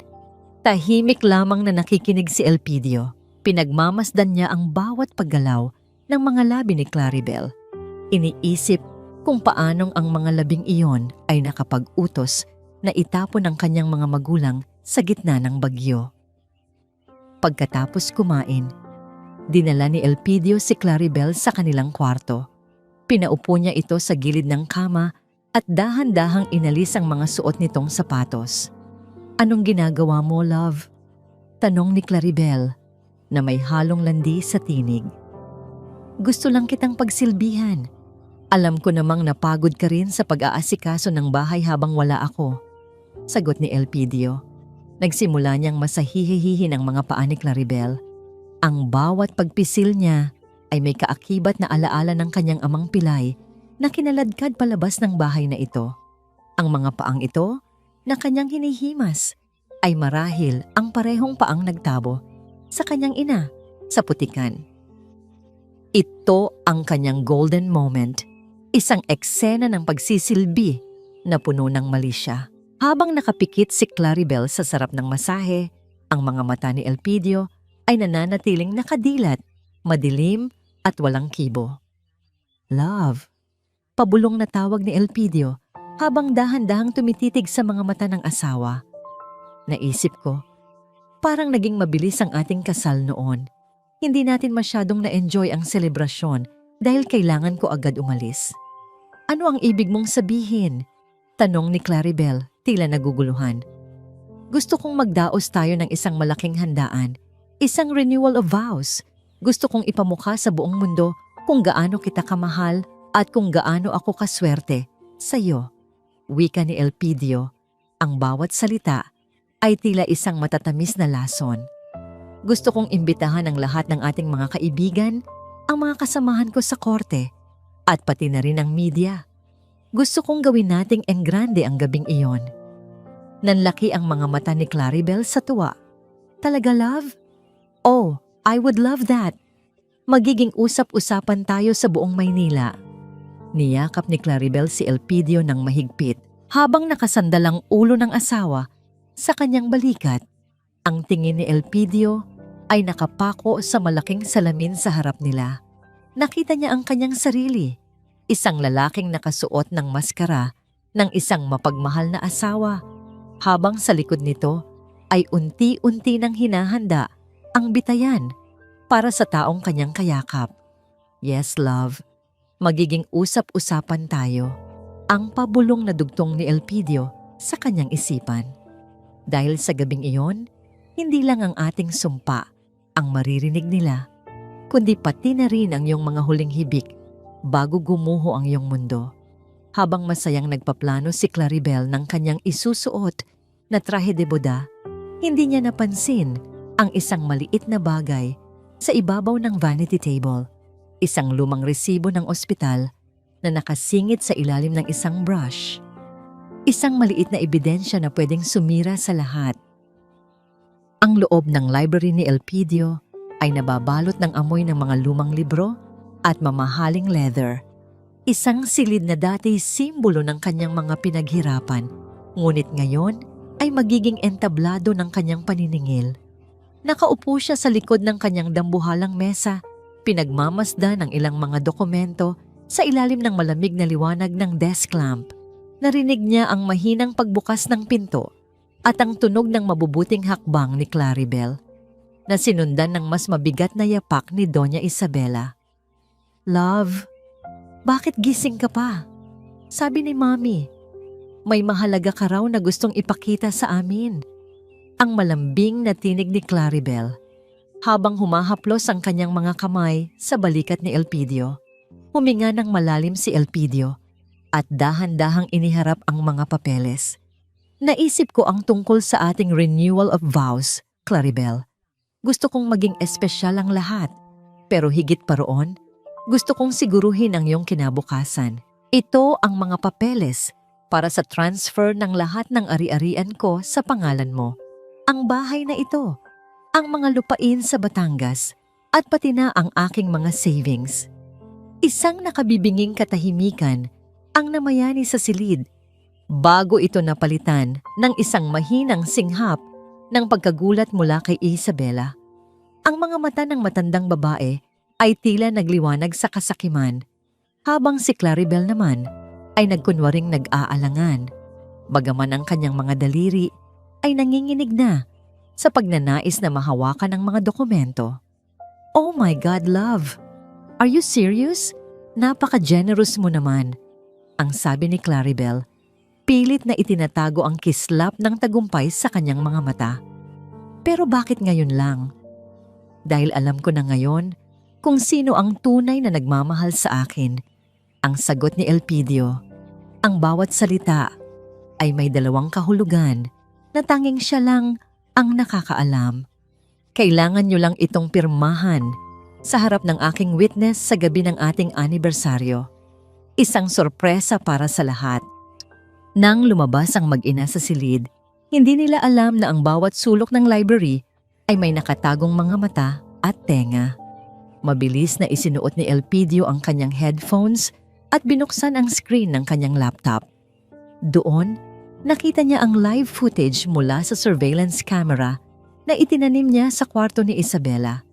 tahimik lamang na nakikinig si Elpidio. Pinagmamasdan niya ang bawat paggalaw ng mga labi ni Claribel. Iniisip kung paanong ang mga labing iyon ay nakapag-utos na itapon ang kanyang mga magulang sa gitna ng bagyo. Pagkatapos kumain, dinala ni Elpidio si Claribel sa kanilang kwarto. Pinaupo niya ito sa gilid ng kama at dahan-dahang inalis ang mga suot nitong sapatos. Anong ginagawa mo, love? Tanong ni Claribel na may halong landi sa tinig. Gusto lang kitang pagsilbihan. Alam ko namang napagod ka rin sa pag-aasikaso ng bahay habang wala ako. Sagot ni Elpidio. Nagsimula niyang masahihihin ang mga paa ni Claribel. Ang bawat pagpisil niya ay may kaakibat na alaala ng kanyang amang pilay na kinaladkad palabas ng bahay na ito. Ang mga paang ito na kanyang hinihimas ay marahil ang parehong paang nagtabo sa kanyang ina sa putikan. Ito ang kanyang golden moment, isang eksena ng pagsisilbi na puno ng mali siya. Habang nakapikit si Claribel sa sarap ng masahe, ang mga mata ni Elpidio ay nananatiling nakadilat, madilim at walang kibo. Love, pabulong na tawag ni Elpidio habang dahan-dahang tumititig sa mga mata ng asawa. Naisip ko, parang naging mabilis ang ating kasal noon. Hindi natin masyadong na-enjoy ang selebrasyon dahil kailangan ko agad umalis. Ano ang ibig mong sabihin? Tanong ni Claribel, tila naguguluhan. Gusto kong magdaos tayo ng isang malaking handaan, isang renewal of vows. Gusto kong ipamukha sa buong mundo kung gaano kita kamahal at kung gaano ako kaswerte sa iyo. Wika ni Elpidio, ang bawat salita ay tila isang matatamis na lason. Gusto kong imbitahan ang lahat ng ating mga kaibigan, ang mga kasamahan ko sa korte, at pati na rin ang media. Gusto kong gawin nating enggrande ang gabing iyon. Nanlaki ang mga mata ni Claribel sa tuwa. Talaga, love? Oh, I would love that. Magiging usap-usapan tayo sa buong Maynila. Niyakap ni Claribel si Elpidio ng mahigpit habang nakasandalang ulo ng asawa sa kanyang balikat. Ang tingin ni Elpidio ay nakapako sa malaking salamin sa harap nila. Nakita niya ang kanyang sarili, isang lalaking nakasuot ng maskara ng isang mapagmahal na asawa, habang sa likod nito ay unti-unti nang hinahanda ang bitayan para sa taong kanyang kayakap. Yes, love, magiging usap-usapan tayo, ang pabulong na dugtong ni Elpidio sa kanyang isipan. Dahil sa gabing iyon, hindi lang ang ating sumpa ang maririnig nila, kundi pati na rin ang iyong mga huling hibik bago gumuho ang iyong mundo. Habang masayang nagpaplano si Claribel ng kanyang isusuot na trahe de boda, hindi niya napansin ang isang maliit na bagay sa ibabaw ng vanity table, isang lumang resibo ng ospital na nakasingit sa ilalim ng isang brush. Isang maliit na ebidensya na pwedeng sumira sa lahat. Ang loob ng library ni Elpidio ay nababalot ng amoy ng mga lumang libro at mamahaling leather. Isang silid na dati simbolo ng kanyang mga pinaghirapan, ngunit ngayon ay magiging entablado ng kanyang paniningil. Nakaupo siya sa likod ng kanyang dambuhalang mesa, pinagmamasdan ng ilang mga dokumento sa ilalim ng malamig na liwanag ng desk lamp. Narinig niya ang mahinang pagbukas ng pinto at ang tunog ng mabubuting hakbang ni Claribel, na sinundan ng mas mabigat na yapak ni Doña Isabela. "Love, bakit gising ka pa?" sabi ni Mommy. "May mahalaga ka raw na gustong ipakita sa amin." Ang malambing na tinig ni Claribel habang humahaplos ang kanyang mga kamay sa balikat ni Elpidio. Huminga ng malalim si Elpidio at dahan-dahang iniharap ang mga papeles. "Naisip ko ang tungkol sa ating renewal of vows, Claribel. Gusto kong maging espesyal ang lahat, pero higit pa roon, gusto kong siguruhin ang iyong kinabukasan. Ito ang mga papeles para sa transfer ng lahat ng ari-arian ko sa pangalan mo. Ang bahay na ito, ang mga lupain sa Batangas, at pati na ang aking mga savings." Isang nakabibinging katahimikan ang namayani sa silid bago ito napalitan ng isang mahinang singhap ng pagkagulat mula kay Isabela. Ang mga mata ng matandang babae ay tila nagliwanag sa kasakiman, habang si Claribel naman ay nagkunwaring nag-aalangan, bagaman ang kanyang mga daliri ay nanginginig na sa pagnanais na mahawakan ang mga dokumento. "Oh my God, love! Are you serious? Napaka-generous mo naman," ang sabi ni Claribel. Pilit na itinatago ang kislap ng tagumpay sa kanyang mga mata. "Pero bakit ngayon lang?" "Dahil alam ko na ngayon kung sino ang tunay na nagmamahal sa akin," ang sagot ni Elpidio. "Ang bawat salita ay may dalawang kahulugan na tanging siya lang ang nakakaalam. Kailangan niyo lang itong pirmahan sa harap ng aking witness sa gabi ng ating anibersaryo. Isang sorpresa para sa lahat." Nang lumabas ang mag-ina sa silid, hindi nila alam na ang bawat sulok ng library ay may nakatagong mga mata at tenga. Mabilis na isinuot ni Elpidio ang kanyang headphones at binuksan ang screen ng kanyang laptop. Doon, nakita niya ang live footage mula sa surveillance camera na itinanim niya sa kwarto ni Isabela.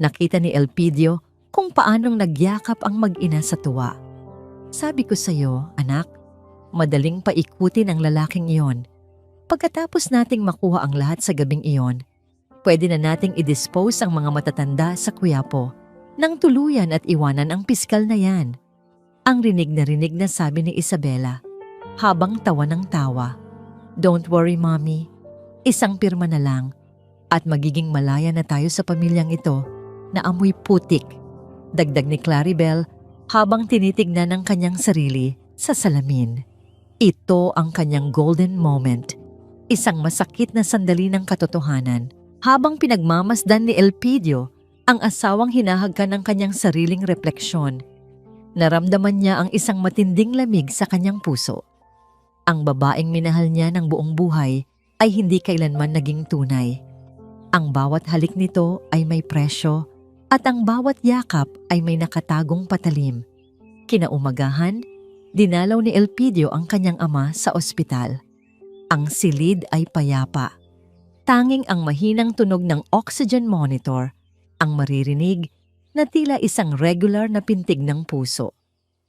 Nakita ni Elpidio kung paanong nagyakap ang mag-ina sa tuwa. "Sabi ko sa'yo, anak, madaling paikutin ang lalaking iyon. Pagkatapos nating makuha ang lahat sa gabing iyon, pwede na nating i-dispose ang mga matatanda sa Quiapo nang tuluyan at iwanan ang piskal na yan." Ang rinig na sabi ni Isabela habang tawa ng tawa. "Don't worry, Mommy. Isang pirma na lang at magiging malaya na tayo sa pamilyang ito na amoy putik," dagdag ni Claribel habang tinitignan ng kanyang sarili sa salamin. Ito ang kanyang golden moment, isang masakit na sandali ng katotohanan. Habang pinagmamasdan ni Elpidio ang asawang hinahagkan ng kanyang sariling refleksyon, naramdaman niya ang isang matinding lamig sa kanyang puso. Ang babaeng minahal niya ng buong buhay ay hindi kailanman naging tunay. Ang bawat halik nito ay may presyo at ang bawat yakap ay may nakatagong patalim. Kinaumagahan, dinalaw ni Elpidio ang kanyang ama sa ospital. Ang silid ay payapa. Tanging ang mahinang tunog ng oxygen monitor ang maririnig na tila isang regular na pintig ng puso.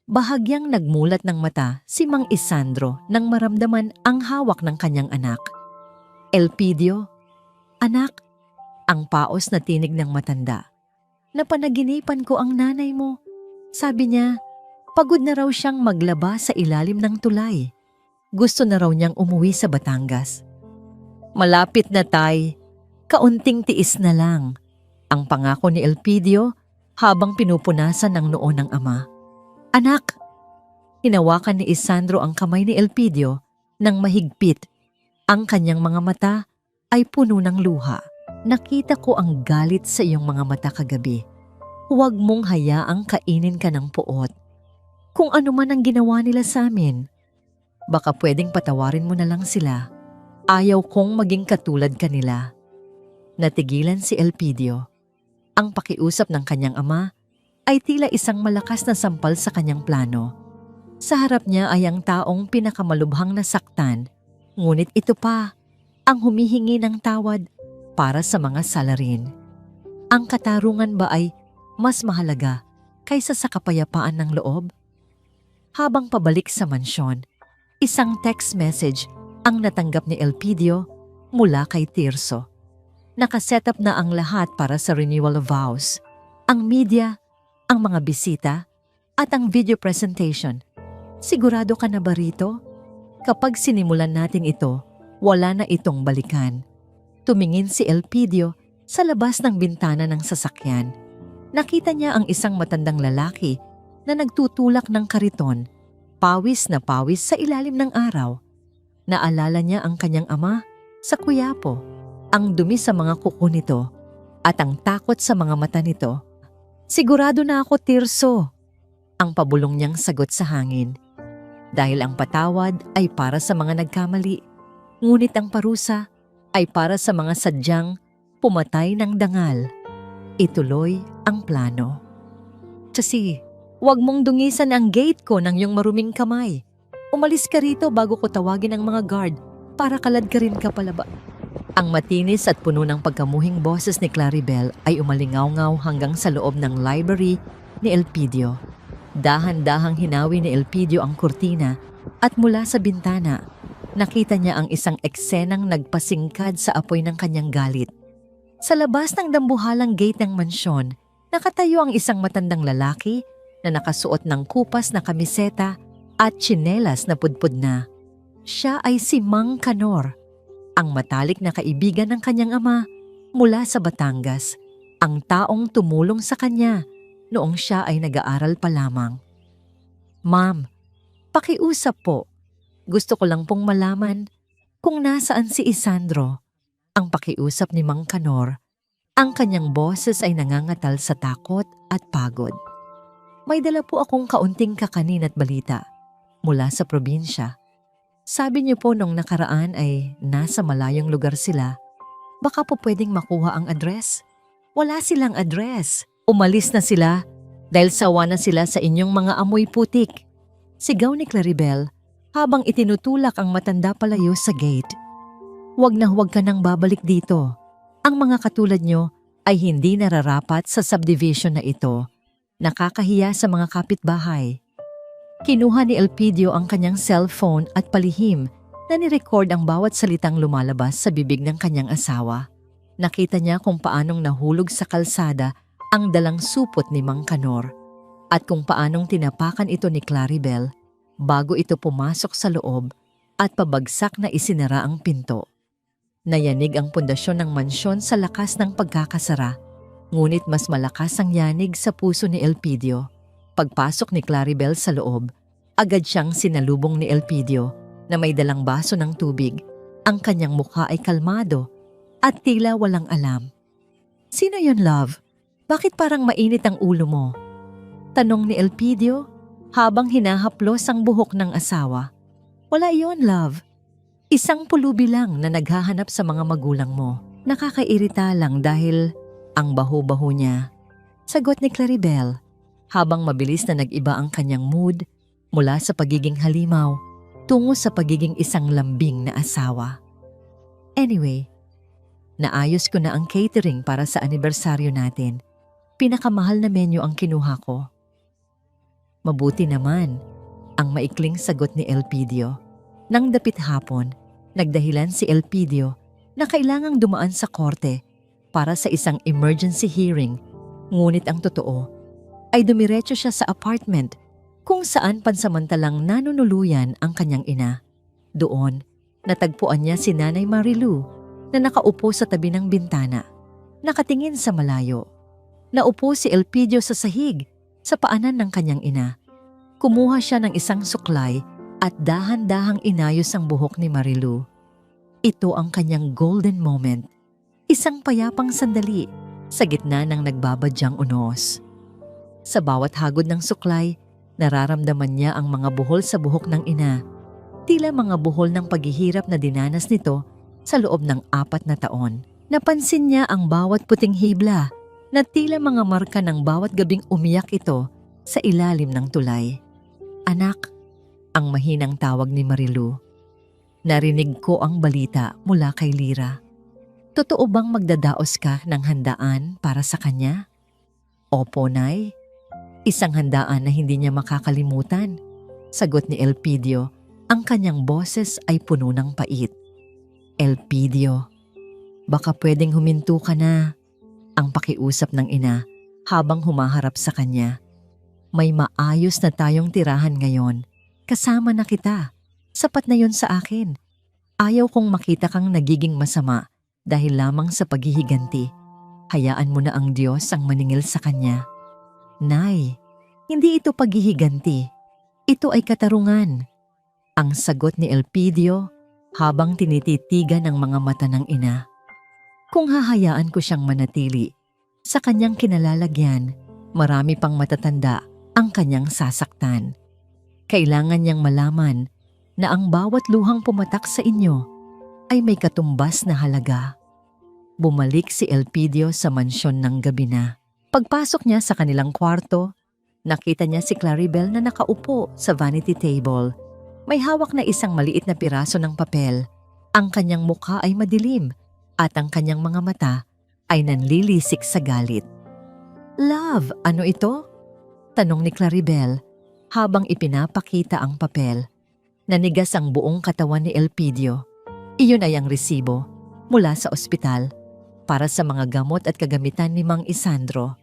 Bahagyang nagmulat ng mata si Mang Isandro nang maramdaman ang hawak ng kanyang anak. "Elpidio, anak," ang paos na tinig ng matanda. "Napanaginipan ko ang nanay mo. Sabi niya, pagod na raw siyang maglaba sa ilalim ng tulay. Gusto na raw niyang umuwi sa Batangas." "Malapit na, tay. Kaunting tiis na lang," ang pangako ni Elpidio habang pinupunasan ng noo ng ama. "Anak!" Hinawakan ni Isandro ang kamay ni Elpidio ng mahigpit. Ang kanyang mga mata ay puno ng luha. "Nakita ko ang galit sa iyong mga mata kagabi. Huwag mong hayaang kainin ka ng puot. Kung ano man ang ginawa nila sa amin, baka pwedeng patawarin mo na lang sila. Ayaw kong maging katulad kanila." Natigilan si Elpidio. Ang pakiusap ng kanyang ama ay tila isang malakas na sampal sa kanyang plano. Sa harap niya ay ang taong pinakamalubhang nasaktan, ngunit ito pa ang humihingi ng tawad para sa mga salarin. Ang katarungan ba ay mas mahalaga kaysa sa kapayapaan ng loob? Habang pabalik sa mansyon, isang text message ang natanggap ni Elpidio mula kay Tirso. Nakasetup na ang lahat para sa renewal of vows. Ang media, ang mga bisita, at ang video presentation. Sigurado ka na ba rito? Kapag sinimulan natin ito, wala na itong balikan. Tumingin si Elpidio sa labas ng bintana ng sasakyan. Nakita niya ang isang matandang lalaki na nagtutulak ng kariton, pawis na pawis sa ilalim ng araw. Naalala niya ang kanyang ama sa Quiapo, ang dumi sa mga kuko nito at ang takot sa mga mata nito. Sigurado na ako, Tirso, ang pabulong niyang sagot sa hangin. Dahil ang patawad ay para sa mga nagkamali, ngunit ang parusa ay para sa mga sadyang pumatay ng dangal. Ituloy ang plano. Kasi, huwag mong dungisan ang gate ko ng iyong maruming kamay. Umalis ka rito bago ko tawagin ang mga guard para kalad ka rin ka palaba. Ang matinis at puno ng pagkamuhing boses ni Claribel ay umalingaw-ngaw hanggang sa loob ng library ni Elpidio. Dahan-dahang hinawi ni Elpidio ang kurtina at mula sa bintana, nakita niya ang isang eksenang nagpasingkad sa apoy ng kanyang galit. Sa labas ng dambuhalang gate ng mansyon, nakatayo ang isang matandang lalaki na nakasuot ng kupas na kamiseta at tsinelas na pudpud na. Siya ay si Mang Canor, ang matalik na kaibigan ng kanyang ama mula sa Batangas, ang taong tumulong sa kanya noong siya ay nag-aaral pa lamang. Ma'am, pakiusap po. Gusto ko lang pong malaman kung nasaan si Isandro. Ang pakiusap ni Mang Canor, ang kanyang boses ay nangangatal sa takot at pagod. May dala po akong kaunting kakanin at balita mula sa probinsya. Sabi niyo po nung nakaraan ay nasa malayong lugar sila. Baka po pwedeng makuha ang address? Wala silang address. Umalis na sila dahil sawa na sila sa inyong mga amoy putik. Sigaw ni Claribel habang itinutulak ang matanda palayo sa gate. Huwag na huwag ka nang babalik dito. Ang mga katulad nyo ay hindi nararapat sa subdivision na ito. Nakakahiya sa mga kapitbahay. Kinuha ni Elpidio ang kanyang cellphone at palihim na nirecord ang bawat salitang lumalabas sa bibig ng kanyang asawa. Nakita niya kung paanong nahulog sa kalsada ang dalang supot ni Mang Canor at kung paanong tinapakan ito ni Claribel bago ito pumasok sa loob at pabagsak na isinara ang pinto. Nayanig ang pundasyon ng mansyon sa lakas ng pagkakasara, ngunit mas malakas ang yanig sa puso ni Elpidio. Pagpasok ni Claribel sa loob, agad siyang sinalubong ni Elpidio na may dalang baso ng tubig. Ang kanyang mukha ay kalmado at tila walang alam. Sino yun, love? Bakit parang mainit ang ulo mo? Tanong ni Elpidio habang hinahaplos ang buhok ng asawa. Wala yon, love. Isang pulubi lang na naghahanap sa mga magulang mo. Nakakairita lang dahil ang baho-baho niya. Sagot ni Claribel habang mabilis na nag-iba ang kanyang mood mula sa pagiging halimaw tungo sa pagiging isang lambing na asawa. Anyway, naayos ko na ang catering para sa anibersaryo natin. Pinakamahal na menu ang kinuha ko. Mabuti naman, ang maikling sagot ni Elpidio. Nang dapit hapon, nagdahilan si Elpidio na kailangang dumaan sa korte para sa isang emergency hearing, ngunit ang totoo ay dumiretso siya sa apartment kung saan pansamantalang nanunuluyan ang kanyang ina. Doon, natagpuan niya si Nanay Marilu na nakaupo sa tabi ng bintana, nakatingin sa malayo. Naupo si Elpidio sa sahig sa paanan ng kanyang ina. Kumuha siya ng isang suklay at dahan-dahang inayos ang buhok ni Marilu. Ito ang kanyang golden moment, isang payapang sandali sa gitna ng nagbabadyang unos. Sa bawat hagod ng suklay, nararamdaman niya ang mga buhol sa buhok ng ina, tila mga buhol ng paghihirap na dinanas nito sa loob ng 4 na taon. Napansin niya ang bawat puting hibla na tila mga marka ng bawat gabing umiyak ito sa ilalim ng tulay. "Anak," ang mahinang tawag ni Marilu. "Narinig ko ang balita mula kay Lyra. Totoo bang magdadaos ka ng handaan para sa kanya?" "Opo, Nay. Isang handaan na hindi niya makakalimutan," sagot ni Elpidio. Ang kanyang boses ay puno ng pait. "Elpidio, baka pwedeng huminto ka na," ang pakiusap ng ina habang humaharap sa kanya. "May maayos na tayong tirahan ngayon. Kasama na kita. Sapat na yon sa akin. Ayaw kong makita kang nagiging masama dahil lamang sa paghihiganti. Hayaan mo na ang Diyos ang maningil sa kanya." "Nay, hindi ito paghihiganti. Ito ay katarungan," ang sagot ni Elpidio habang tinititigan ang mga mata ng ina. "Kung hahayaan ko siyang manatili sa kanyang kinalalagyan, marami pang matatanda ang kanyang sasaktan. Kailangan niyang malaman na ang bawat luhang pumatak sa inyo ay may katumbas na halaga." Bumalik si Elpidio sa mansyon ng gabi na. Pagpasok niya sa kanilang kwarto, nakita niya si Claribel na nakaupo sa vanity table. May hawak na isang maliit na piraso ng papel. Ang kanyang mukha ay madilim at ang kanyang mga mata ay nanlilisik sa galit. "Love, ano ito?" tanong ni Claribel habang ipinapakita ang papel. Nanigas ang buong katawan ni Elpidio. Iyon ay ang resibo mula sa ospital para sa mga gamot at kagamitan ni Mang Isandro.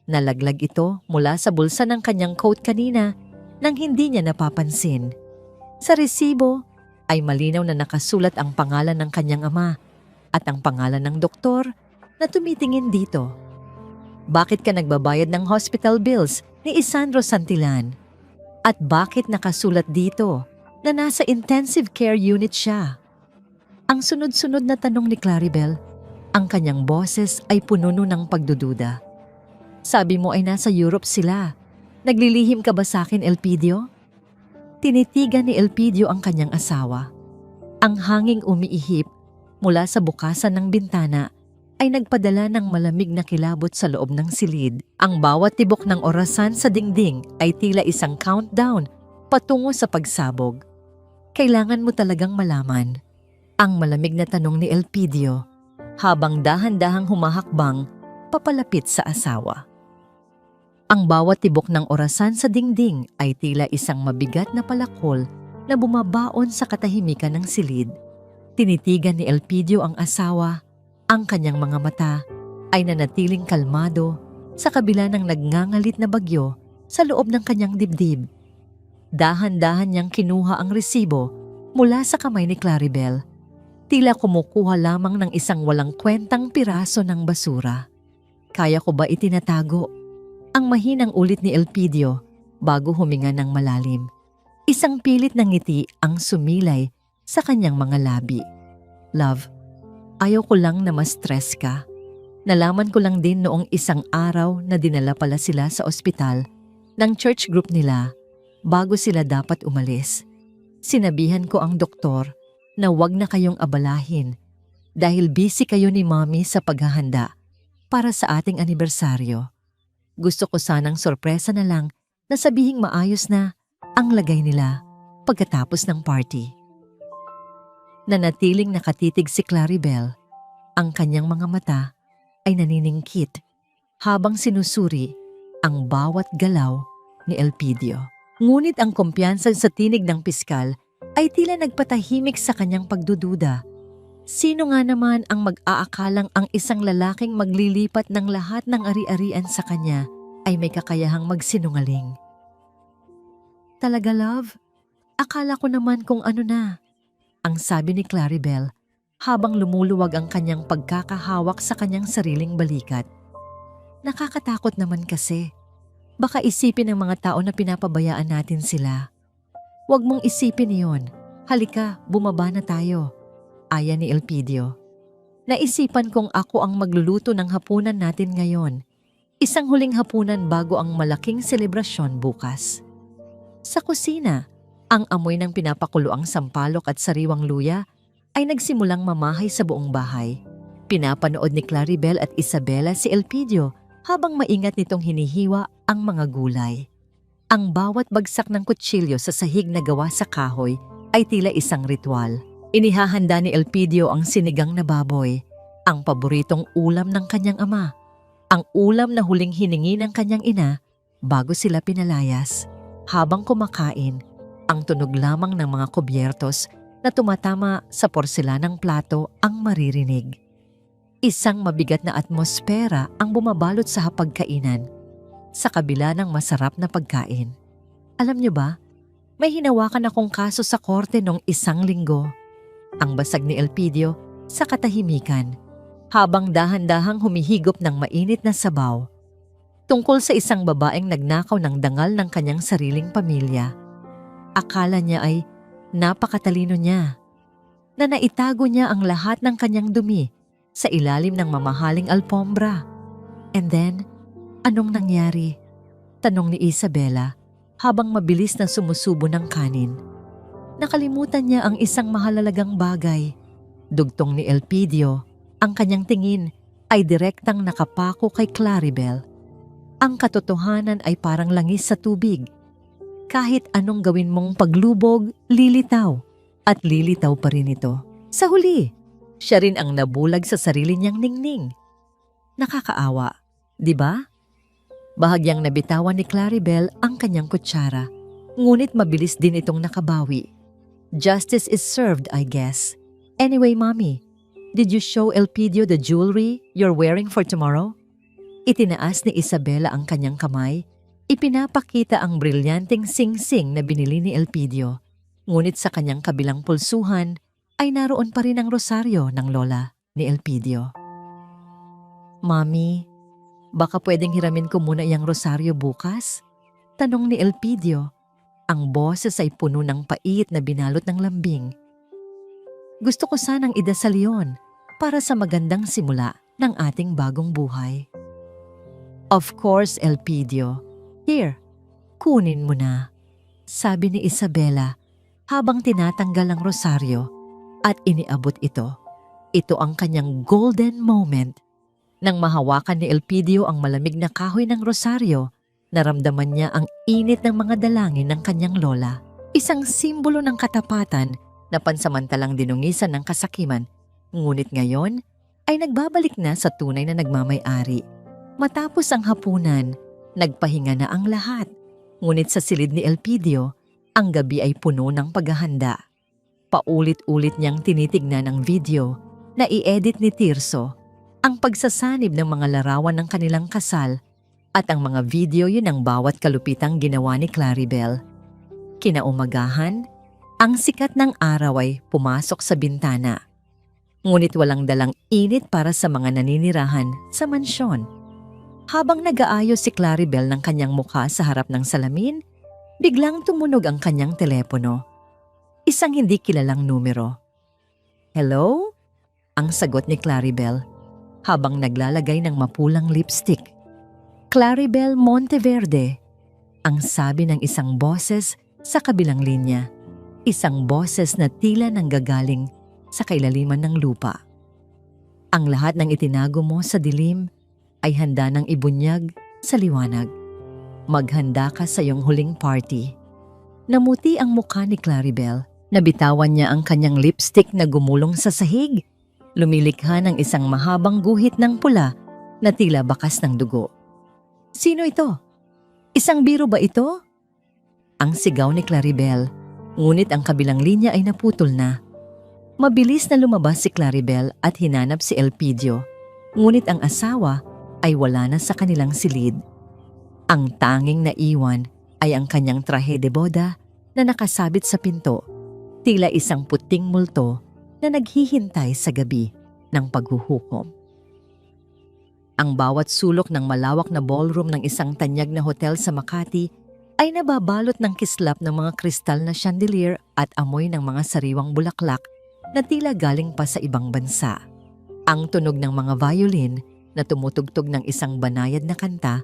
Nalaglag ito mula sa bulsa ng kanyang coat kanina nang hindi niya napapansin. Sa resibo ay malinaw na nakasulat ang pangalan ng kanyang ama at ang pangalan ng doktor na tumitingin dito. "Bakit ka nagbabayad ng hospital bills ni Isandro Santillan? At bakit nakasulat dito na nasa intensive care unit siya?" Ang sunod-sunod na tanong ni Claribel, ang kanyang boses ay puno ng pagdududa. "Sabi mo ay nasa Europe sila. Naglilihim ka ba sa akin, Elpidio?" Tinitigan ni Elpidio ang kanyang asawa. Ang hanging umiihip mula sa bukasan ng bintana ay nagpadala ng malamig na kilabot sa loob ng silid. Ang bawat tibok ng orasan sa dingding ay tila isang countdown patungo sa pagsabog. "Kailangan mo talagang malaman," ang malamig na tanong ni Elpidio habang dahan-dahang humahakbang papalapit sa asawa. Ang bawat tibok ng orasan sa dingding ay tila isang mabigat na palakol na bumabaon sa katahimikan ng silid. Tinitigan ni Elpidio ang asawa. Ang kanyang mga mata ay nanatiling kalmado sa kabila ng nagngangalit na bagyo sa loob ng kanyang dibdib. Dahan-dahan niyang kinuha ang resibo mula sa kamay ni Claribel. Tila kumukuha lamang ng isang walang kwentang piraso ng basura. "Kaya ko ba itinatago?" ang mahinang ulit ni Elpidio bago huminga ng malalim. Isang pilit ng ngiti ang sumilay sa kanyang mga labi. "Love, ayaw ko lang na ma-stress ka. Nalaman ko lang din noong isang araw na dinala pala sila sa ospital ng church group nila bago sila dapat umalis. Sinabihan ko ang doktor na wag na kayong abalahin dahil busy kayo ni Mommy sa paghahanda para sa ating anibersaryo. Gusto ko sanang sorpresa na lang na sabihing maayos na ang lagay nila pagkatapos ng party." Nanatiling nakatitig si Claribel. Ang kanyang mga mata ay naniningkit habang sinusuri ang bawat galaw ni Elpidio. Ngunit ang kumpiyansa sa tinig ng piskal ay tila nagpatahimik sa kanyang pagdududa. Sino nga naman ang mag-aakalang ang isang lalaking maglilipat ng lahat ng ari-arian sa kanya ay may kakayahang magsinungaling? "Talaga, love? Akala ko naman kung ano na," ang sabi ni Claribel habang lumuluwag ang kanyang pagkakahawak sa kanyang sariling balikat. "Nakakatakot naman kasi. Baka isipin ng mga tao na pinapabayaan natin sila." "Huwag mong isipin iyon. Halika, bumaba na tayo," aya ni Elpidio. "Naisipan kong ako ang magluluto ng hapunan natin ngayon. Isang huling hapunan bago ang malaking selebrasyon bukas." Sa kusina, ang amoy ng pinapakuloang sampalok at sariwang luya ay nagsimulang mamahay sa buong bahay. Pinapanood ni Claribel at Isabela si Elpidio habang maingat nitong hinihiwa ang mga gulay. Ang bawat bagsak ng kutsilyo sa sahig na gawa sa kahoy ay tila isang ritual. Inihahanda ni Elpidio ang sinigang na baboy, ang paboritong ulam ng kanyang ama, ang ulam na huling hiningi ng kanyang ina bago sila pinalayas. Habang kumakain, ang tunog lamang ng mga kubyertos na tumatama sa porselanang plato ang maririnig. Isang mabigat na atmosfera ang bumabalot sa hapagkainan sa kabila ng masarap na pagkain. Alam niyo ba, may hinawakan akong kaso sa korte noong 1 linggo. Ang basag ni Elpidio sa katahimikan habang dahan-dahang humihigop ng mainit na sabaw. Tungkol sa isang babaeng nagnakaw ng dangal ng kanyang sariling pamilya. Akala niya ay napakatalino niya, na naitago niya ang lahat ng kanyang dumi sa ilalim ng mamahaling alpombra. And then, anong nangyari? Tanong ni Isabela habang mabilis na sumusubo ng kanin. Nakalimutan niya ang isang mahalagang bagay. Dugtong ni Elpidio, ang kanyang tingin ay direktang nakapako kay Claribel. Ang katotohanan ay parang langis sa tubig. Kahit anong gawin mong paglubog, lilitaw. At lilitaw pa rin ito. Sa huli, siya rin ang nabulag sa sarili niyang ningning. Nakakaawa, di ba? Bahagyang nabitawan ni Claribel ang kanyang kutsara. Ngunit mabilis din itong nakabawi. Justice is served, I guess. Anyway, Mommy, did you show Elpidio the jewelry you're wearing for tomorrow? Itinaas ni Isabela ang kanyang kamay. Ipinapakita ang brilyanteng sing-sing na binili ni Elpidio. Ngunit sa kanyang kabilang pulsuhan ay naroon pa rin ang rosaryo ng lola ni Elpidio. Mami, baka pwedeng hiramin ko muna iyang rosaryo bukas? Tanong ni Elpidio. Ang boses ay puno ng pait na binalot ng lambing. Gusto ko sanang idasal yon para sa magandang simula ng ating bagong buhay. Of course, Elpidio. Here, kunin mo na, sabi ni Isabela habang tinatanggal ang rosaryo at iniabot ito. Ito ang kanyang golden moment. Nang mahawakan ni Elpidio ang malamig na kahoy ng rosaryo, naramdaman niya ang init ng mga dalangin ng kanyang lola. Isang simbolo ng katapatan na pansamantalang dinungisan ng kasakiman, ngunit ngayon ay nagbabalik na sa tunay na nagmamay-ari. Matapos ang hapunan, nagpahinga na ang lahat. Ngunit sa silid ni Elpidio, ang gabi ay puno ng paghahanda. Paulit-ulit niyang tinitignan ang video na i-edit ni Tirso, ang pagsasanib ng mga larawan ng kanilang kasal at ang mga video yun ang bawat kalupitang ginawa ni Claribel. Kinaumagahan, ang sikat ng araw ay pumasok sa bintana. Ngunit walang dalang init para sa mga naninirahan sa mansyon. Habang nag-aayos si Claribel ng kanyang mukha sa harap ng salamin, biglang tumunog ang kanyang telepono. Isang hindi kilalang numero. Hello? Ang sagot ni Claribel habang naglalagay ng mapulang lipstick. Claribel Monteverde, ang sabi ng isang boses sa kabilang linya. Isang boses na tila nanggagaling sa kailaliman ng lupa. Ang lahat ng itinago mo sa dilim ay handa ng ibunyag sa liwanag. Maghanda ka sa iyong huling party. Namuti ang mukha ni Claribel. Nabitawan niya ang kanyang lipstick na gumulong sa sahig. Lumilikha ng isang mahabang guhit ng pula na tila bakas ng dugo. Sino ito? Isang biro ba ito? Ang sigaw ni Claribel, ngunit ang kabilang linya ay naputol na. Mabilis na lumabas si Claribel at hinanap si Elpidio, ngunit ang asawa ay wala na sa kanilang silid. Ang tanging naiwan ay ang kanyang trahe de boda na nakasabit sa pinto, tila isang puting multo na naghihintay sa gabi ng paghuhukom. Ang bawat sulok ng malawak na ballroom ng isang tanyag na hotel sa Makati ay nababalot ng kislap ng mga kristal na chandelier at amoy ng mga sariwang bulaklak na tila galing pa sa ibang bansa. Ang tunog ng mga violin na tumutugtog ng isang banayad na kanta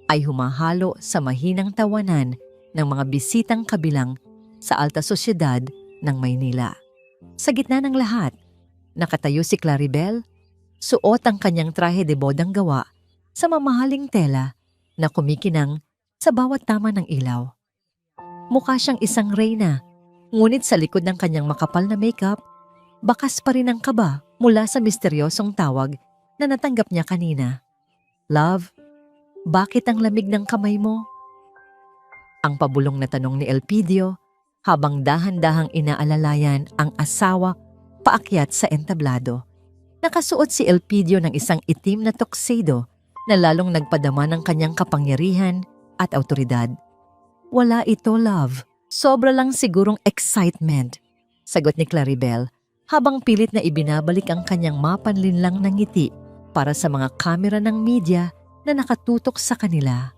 ay humahalo sa mahinang tawanan ng mga bisitang kabilang sa alta sosyedad ng Maynila. Sa gitna ng lahat, nakatayo si Claribel, Suot ang kanyang trahe de bodang gawa sa mamahaling tela na kumikinang sa bawat tama ng ilaw. Mukha siyang isang reyna, ngunit sa likod ng kanyang makapal na makeup, bakas pa rin ang kaba mula sa misteryosong tawag na natanggap niya kanina. "Love, bakit ang lamig ng kamay mo?" Ang pabulong na tanong ni Elpidio habang dahan-dahang inaalalayan ang asawa paakyat sa entablado. Nakasuot si Elpidio ng isang itim na tuxedo na lalong nagpadama ng kanyang kapangyarihan at autoridad. "Wala ito, love. Sobra lang sigurong excitement," sagot ni Claribel habang pilit na ibinabalik ang kanyang mapanlinlang na ngiti para sa mga kamera ng media na nakatutok sa kanila.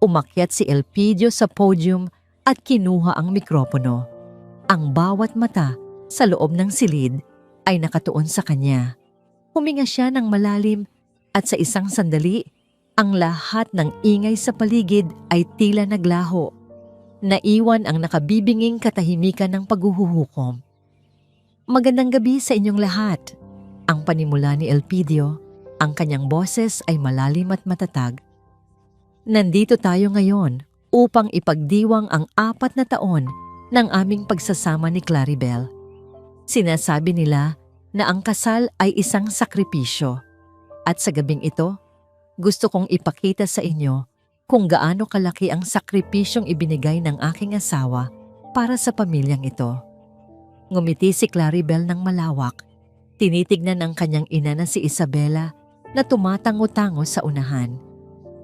Umakyat si Elpidio sa podium at kinuha ang mikropono. Ang bawat mata sa loob ng silid ay nakatuon sa kanya. Huminga siya ng malalim at sa isang sandali, ang lahat ng ingay sa paligid ay tila naglaho. Naiwan ang nakabibinging katahimikan ng paghuhukom. "Magandang gabi sa inyong lahat." Ang panimula ni Elpidio, ang kanyang boses ay malalim at matatag. "Nandito tayo ngayon upang ipagdiwang ang 4 na taon ng aming pagsasama ni Claribel. Sinasabi nila na ang kasal ay isang sakripisyo. At sa gabing ito, gusto kong ipakita sa inyo kung gaano kalaki ang sakripisyong ibinigay ng aking asawa para sa pamilyang ito." Ngumiti si Claribel ng malawak. Tinitignan ang kanyang ina na si Isabela na tumatango-tango sa unahan.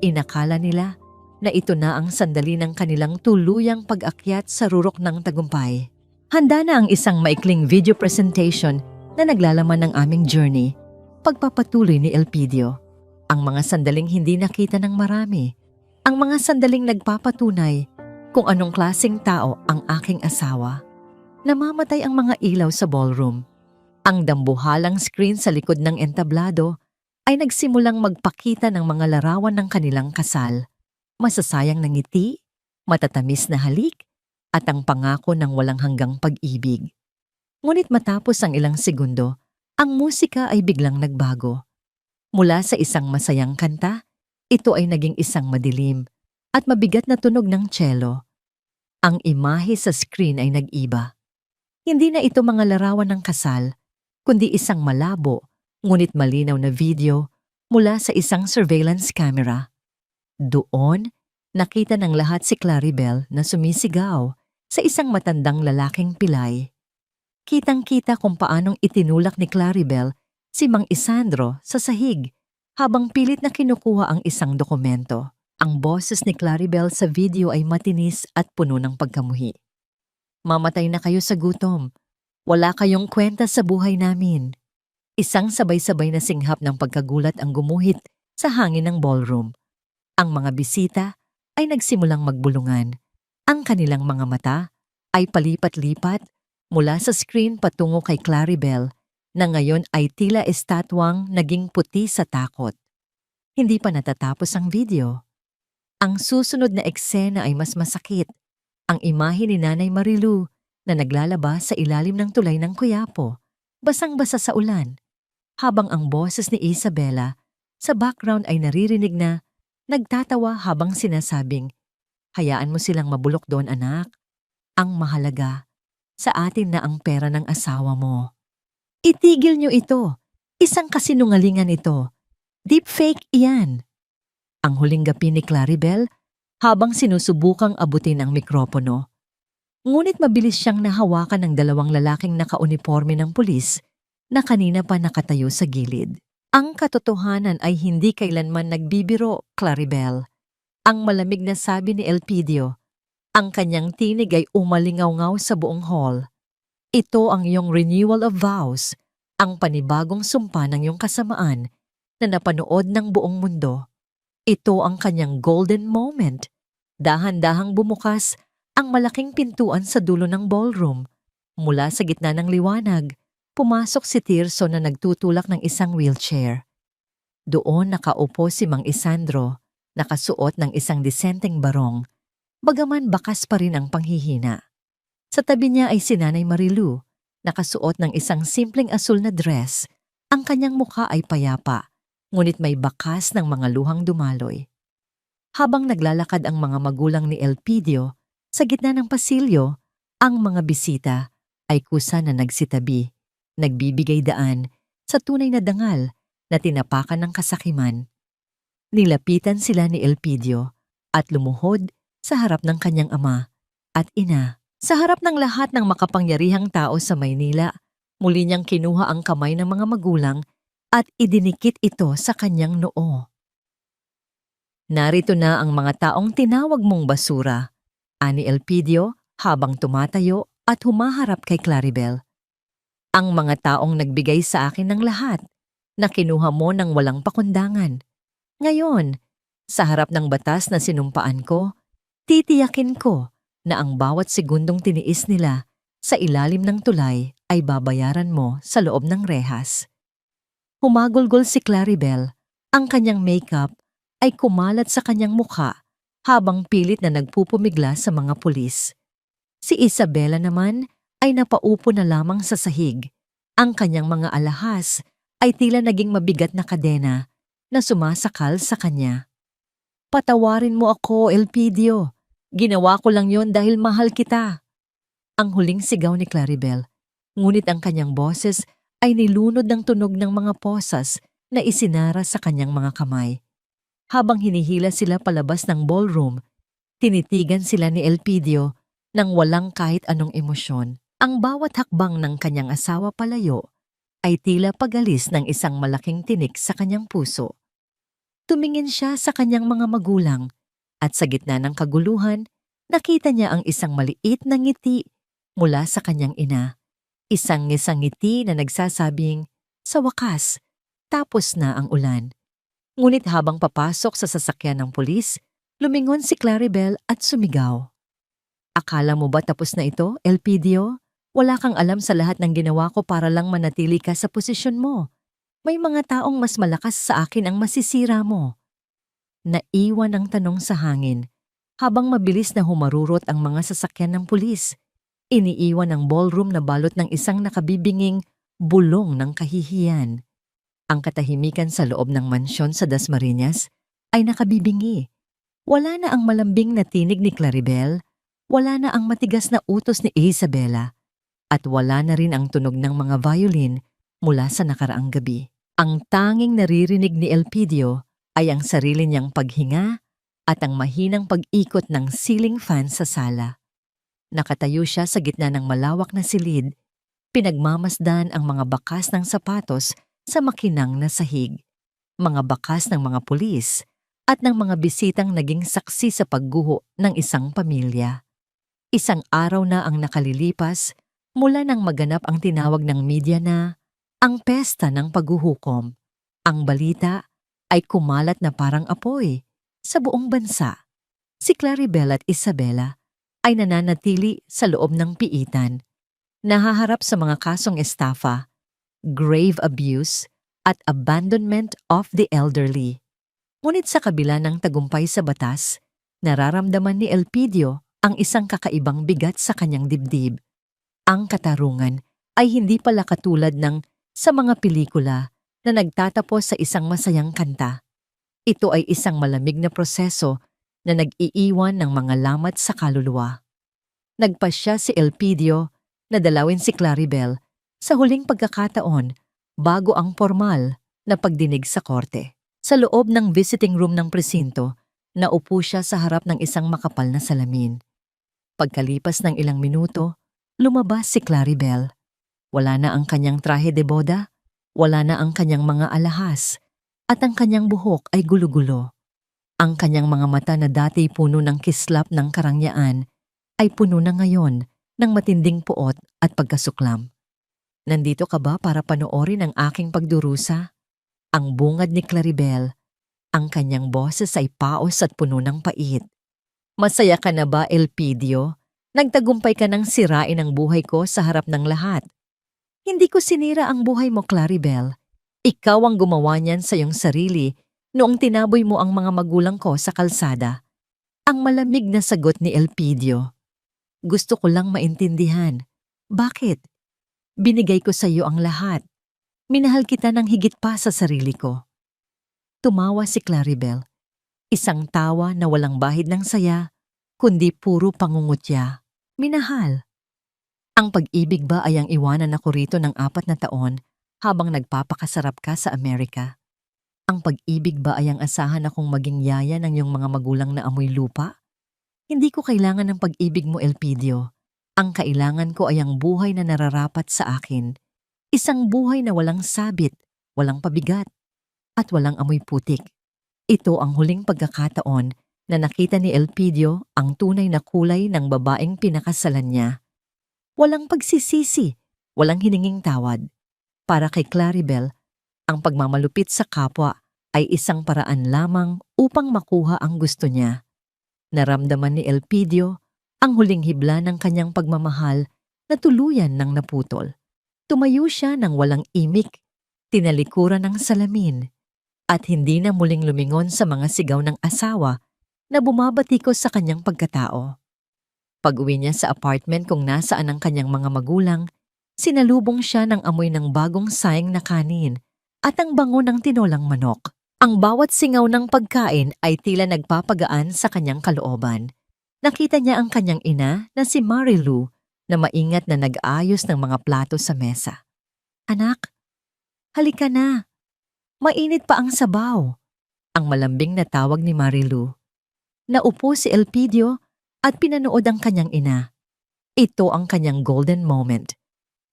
Inakala nila na ito na ang sandali ng kanilang tuluyang pag-akyat sa rurok ng tagumpay. Handa na ang isang maikling video presentation na naglalaman ng aming journey. Pagpapatuloy ni Elpidio. Ang mga sandaling hindi nakita ng marami. Ang mga sandaling nagpapatunay kung anong klaseng tao ang aking asawa. Namamatay ang mga ilaw sa ballroom. Ang dambuhalang screen sa likod ng entablado ay nagsimulang magpakita ng mga larawan ng kanilang kasal. Masasayang na ngiti, matatamis na halik, at ang pangako ng walang hanggang pag-ibig. Ngunit matapos ang ilang segundo, ang musika ay biglang nagbago. Mula sa isang masayang kanta, ito ay naging isang madilim at mabigat na tunog ng cello. Ang imahe sa screen ay nag-iba. Hindi na ito mga larawan ng kasal, kundi isang malabo ngunit malinaw na video mula sa isang surveillance camera. Doon, nakita ng lahat si Claribel na sumisigaw sa isang matandang lalaking pilay. Kitang-kita kung paanong itinulak ni Claribel si Mang Isandro sa sahig habang pilit na kinukuha ang isang dokumento. Ang boses ni Claribel sa video ay matinis at puno ng pagkamuhi. "Mamatay na kayo sa gutom. Wala kayong kwenta sa buhay namin." Isang sabay-sabay na singhap ng pagkagulat ang gumuhit sa hangin ng ballroom. Ang mga bisita ay nagsimulang magbulungan. Ang kanilang mga mata ay palipat-lipat mula sa screen patungo kay Claribel na ngayon ay tila estatwang naging puti sa takot. Hindi pa natatapos ang video. Ang susunod na eksena ay mas masakit. Ang imahe ni Nanay Marilu na naglalaba sa ilalim ng tulay ng Quiapo, basang-basa sa ulan, habang ang boses ni Isabela sa background ay naririnig na nagtatawa habang sinasabing, "Hayaan mo silang mabulok doon, anak. Ang mahalaga, sa atin na ang pera ng asawa mo." "Itigil niyo ito. Isang kasinungalingan ito. Deepfake iyan." Ang huling gapi ni Claribel habang sinusubukang abutin ang mikropono. Ngunit mabilis siyang nahawakan ng 2 lalaking nakauniporme ng pulis na kanina pa nakatayo sa gilid. "Ang katotohanan ay hindi kailanman nagbibiro, Claribel." Ang malamig na sabi ni Elpidio. Ang kanyang tinig ay umalingaw-ngaw sa buong hall. "Ito ang iyong renewal of vows, ang panibagong sumpa ng iyong kasamaan na napanood ng buong mundo. Ito ang kanyang golden moment." Dahan-dahang bumukas ang malaking pintuan sa dulo ng ballroom. Mula sa gitna ng liwanag, pumasok si Tirso na nagtutulak ng isang wheelchair. Doon nakaupo si Mang Isandro, nakasuot ng isang disenteng barong, bagaman bakas pa rin ang panghihina. Sa tabi niya ay si Nanay Marilu, nakasuot ng isang simpleng asul na dress Ang kanyang mukha ay payapa, ngunit may bakas ng mga luhang dumaloy. Habang naglalakad ang mga magulang ni Elpidio, sa gitna ng pasilyo, ang mga bisita ay kusa na nagsitabi, nagbibigay daan sa tunay na dangal na tinapakan ng kasakiman. Nilapitan sila ni Elpidio at lumuhod sa harap ng kanyang ama at ina. Sa harap ng lahat ng makapangyarihang tao sa Maynila, muli niyang kinuha ang kamay ng mga magulang at idinikit ito sa kanyang noo. Narito na ang mga taong tinawag mong basura, ani Elpidio habang tumatayo at humaharap kay Claribel. Ang mga taong nagbigay sa akin ng lahat na kinuha mo ng walang pakundangan. Ngayon, sa harap ng batas na sinumpaan ko, titiyakin ko na ang bawat segundong tiniis nila sa ilalim ng tulay ay babayaran mo sa loob ng rehas. Humagulgol si Claribel, ang kanyang makeup ay kumalat sa kanyang mukha habang pilit na nagpupumigla sa mga pulis. Si Isabela naman ay napaupo na lamang sa sahig. Ang kanyang mga alahas ay tila naging mabigat na kadena na sumasakal sa kanya. Patawarin mo ako, Elpidio. Ginawa ko lang yon dahil mahal kita. Ang huling sigaw ni Claribel, ngunit ang kanyang boses ay nilunod ng tunog ng mga posas na isinara sa kanyang mga kamay. Habang hinihila sila palabas ng ballroom, tinitigan sila ni Elpidio nang walang kahit anong emosyon. Ang bawat hakbang ng kanyang asawa palayo ay tila pagalis ng isang malaking tinik sa kanyang puso. Tumingin siya sa kanyang mga magulang at sa gitna ng kaguluhan, nakita niya ang isang maliit na ngiti mula sa kanyang ina. Isang ngiti na nagsasabing, sa wakas, tapos na ang ulan. Ngunit habang papasok sa sasakyan ng pulis, lumingon si Claribel at sumigaw. Akala mo ba tapos na ito, Elpidio? Wala kang alam sa lahat ng ginawa ko para lang manatili ka sa posisyon mo. May mga taong mas malakas sa akin ang masisira mo. Naiwan ang tanong sa hangin, habang mabilis na humarurot ang mga sasakyan ng pulis. Iniiwan ang ballroom na balot ng isang nakabibinging bulong ng kahihiyan. Ang katahimikan sa loob ng mansyon sa Dasmariñas ay nakabibingi. Wala na ang malambing na tinig ni Claribel, wala na ang matigas na utos ni Isabela, at wala na rin ang tunog ng mga violin mula sa nakaraang gabi. Ang tanging naririnig ni Elpidio ay ang sarili niyang paghinga at ang mahinang pag-ikot ng ceiling fan sa sala. Nakatayo siya sa gitna ng malawak na silid, pinagmamasdan ang mga bakas ng sapatos sa makinang na sahig, mga bakas ng mga pulis at ng mga bisitang naging saksi sa pagguho ng isang pamilya. Isang araw na ang nakalilipas mula nang maganap ang tinawag ng media na ang pesta ng paghuhukom. Ang balita ay kumalat na parang apoy sa buong bansa. Si Claribel at Isabela ay nananatili sa loob ng piitan, nahaharap sa mga kasong estafa, grave abuse, at abandonment of the elderly. Ngunit sa kabila ng tagumpay sa batas, nararamdaman ni Elpidio ang isang kakaibang bigat sa kanyang dibdib. Ang katarungan ay hindi pala katulad ng sa mga pelikula na nagtatapos sa isang masayang kanta. Ito ay isang malamig na proseso na nag-iiwan ng mga lamat sa kaluluwa. Nagpasya si Elpidio na dalawin si Claribel sa huling pagkakataon bago ang formal na pagdinig sa korte. Sa loob ng visiting room ng presinto, naupo siya sa harap ng isang makapal na salamin. Pagkalipas ng ilang minuto, lumabas si Claribel. Wala na ang kanyang trahe de boda, wala na ang kanyang mga alahas, at ang kanyang buhok ay gulo-gulo. Ang kanyang mga mata na dati puno ng kislap ng karangyaan ay puno na ngayon ng matinding puot at pagkasuklam. Nandito ka ba para panoorin ang aking pagdurusa? Ang bungad ni Claribel, ang kanyang boses ay paos at puno ng pait. Masaya ka na ba, Elpidio? Nagtagumpay ka ng sirain ang buhay ko sa harap ng lahat. Hindi ko sinira ang buhay mo, Claribel. Ikaw ang gumawa niyan sa iyong sarili noong tinaboy mo ang mga magulang ko sa kalsada. Ang malamig na sagot ni Elpidio. Gusto ko lang maintindihan. Bakit? Binigay ko sa iyo ang lahat. Minahal kita ng higit pa sa sarili ko. Tumawa si Claribel. Isang tawa na walang bahid ng saya, kundi puro pangungutya. Minahal. Ang pag-ibig ba ay ang iwanan ako rito ng 4 na taon habang nagpapakasarap ka sa Amerika? Ang pag-ibig ba ay ang asahan akong maging yaya ng iyong mga magulang na amoy lupa? Hindi ko kailangan ng pag-ibig mo, Elpidio. Ang kailangan ko ay ang buhay na nararapat sa akin. Isang buhay na walang sabit, walang pabigat, at walang amoy putik. Ito ang huling pagkakataon na nakita ni Elpidio ang tunay na kulay ng babaeng pinakasalan niya. Walang pagsisisi, walang hininging tawad. Para kay Claribel, ang pagmamalupit sa kapwa ay isang paraan lamang upang makuha ang gusto niya. Naramdaman ni Elpidio ang huling hibla ng kanyang pagmamahal na tuluyan ng naputol. Tumayo siya ng walang imik, tinalikuran ng salamin, at hindi na muling lumingon sa mga sigaw ng asawa na bumabatikos sa kanyang pagkatao. Pag-uwi niya sa apartment kung nasaan ang kanyang mga magulang, sinalubong siya ng amoy ng bagong saing na kanin at ang bango ng tinolang manok. Ang bawat singaw ng pagkain ay tila nagpapagaan sa kanyang kalooban. Nakita niya ang kanyang ina na si Marilu na maingat na nag-aayos ng mga plato sa mesa. "Anak, halika na. Mainit pa ang sabaw." Ang malambing na tawag ni Marilu. Naupo si Elpidio at pinanood ang kanyang ina. Ito ang kanyang golden moment.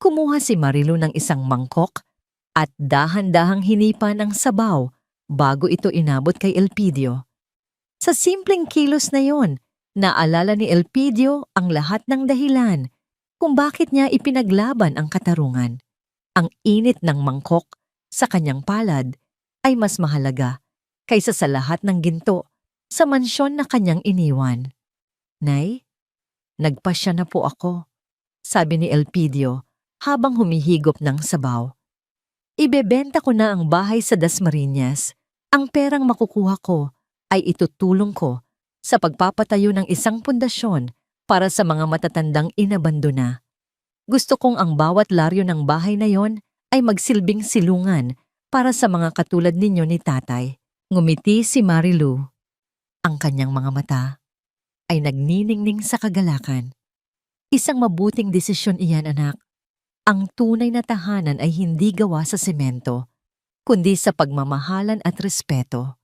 Kumuha si Marilu ng isang mangkok at dahan-dahang hinipa ng sabaw bago ito inabot kay Elpidio. Sa simpleng kilos na yon, naalala ni Elpidio ang lahat ng dahilan kung bakit niya ipinaglaban ang katarungan. Ang init ng mangkok sa kanyang palad ay mas mahalaga kaysa sa lahat ng ginto sa mansyon na kanyang iniwan. "Nay, nagpasya na po ako," sabi ni Elpidio habang humihigop ng sabaw. "Ibebenta ko na ang bahay sa Dasmariñas. Ang perang makukuha ko ay itutulong ko sa pagpapatayo ng isang pundasyon para sa mga matatandang inabandona. Gusto kong ang bawat laryo ng bahay na yon ay magsilbing silungan para sa mga katulad ninyo ni tatay." Ngumiti si Marilu. Ang kanyang mga mata ay nagniningning sa kagalakan. "Isang mabuting desisyon iyan, anak. Ang tunay na tahanan ay hindi gawa sa semento, kundi sa pagmamahalan at respeto."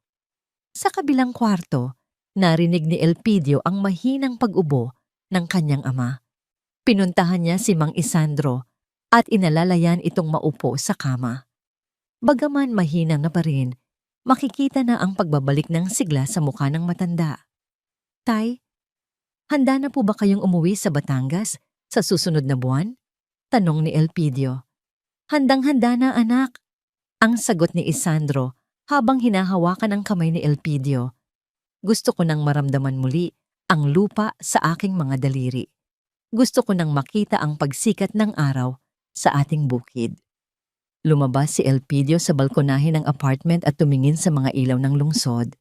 Sa kabilang kwarto, narinig ni Elpidio ang mahinang pag-ubo ng kanyang ama. Pinuntahan niya si Mang Isandro at inalalayan itong maupo sa kama. Bagaman mahina na pa rin, makikita na ang pagbabalik ng sigla sa mukha ng matanda. "Tay, handa na po ba kayong umuwi sa Batangas sa susunod na buwan?" tanong ni Elpidio. "Handang-handa na, anak," ang sagot ni Isandro habang hinahawakan ang kamay ni Elpidio. "Gusto ko nang maramdaman muli ang lupa sa aking mga daliri. Gusto ko nang makita ang pagsikat ng araw sa ating bukid." Lumabas si Elpidio sa balkonahe ng apartment at tumingin sa mga ilaw ng lungsod.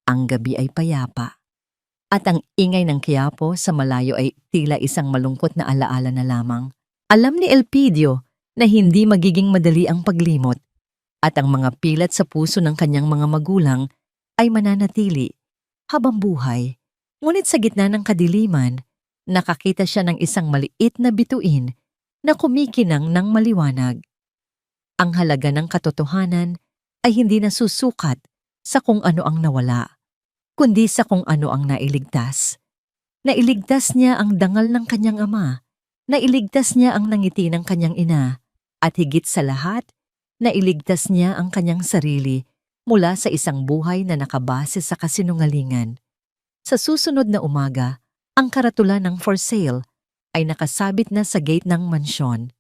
Ang gabi ay payapa. At ang ingay ng Quiapo sa malayo ay tila isang malungkot na alaala na lamang. Alam ni Elpidio na hindi magiging madali ang paglimot at ang mga pilat sa puso ng kanyang mga magulang ay mananatili habang buhay. Ngunit sa gitna ng kadiliman, nakakita siya ng isang maliit na bituin na kumikinang ng maliwanag. Ang halaga ng katotohanan ay hindi nasusukat sa kung ano ang nawala, kundi sa kung ano ang nailigtas. Nailigtas niya ang dangal ng kanyang ama, nailigtas niya ang nangiti ng kanyang ina, at higit sa lahat, nailigtas niya ang kanyang sarili mula sa isang buhay na nakabase sa kasinungalingan. Sa susunod na umaga, ang karatula ng for sale ay nakasabit na sa gate ng mansyon.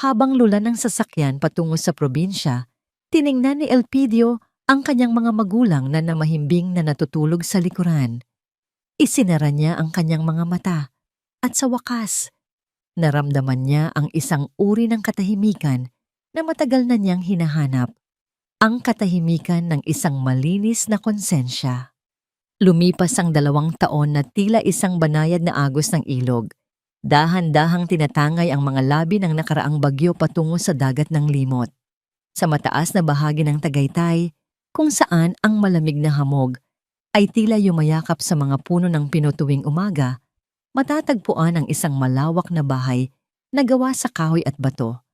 Habang lula ng sasakyan patungo sa probinsya, tiningnan ni Elpidio ang kanyang mga magulang na namahimbing na natutulog sa likuran. Isinara niya ang kanyang mga mata at sa wakas, naramdaman niya ang isang uri ng katahimikan na matagal na niyang hinahanap, ang katahimikan ng isang malinis na konsensya. Lumipas ang 2 taon na tila isang banayad na agos ng ilog. Dahan-dahang tinatangay ang mga labi ng nakaraang bagyo patungo sa dagat ng limot. Sa mataas na bahagi ng Tagaytay, kung saan ang malamig na hamog ay tila yumayakap sa mga puno ng pino tuwing umaga, matatagpuan ang isang malawak na bahay na gawa sa kahoy at bato.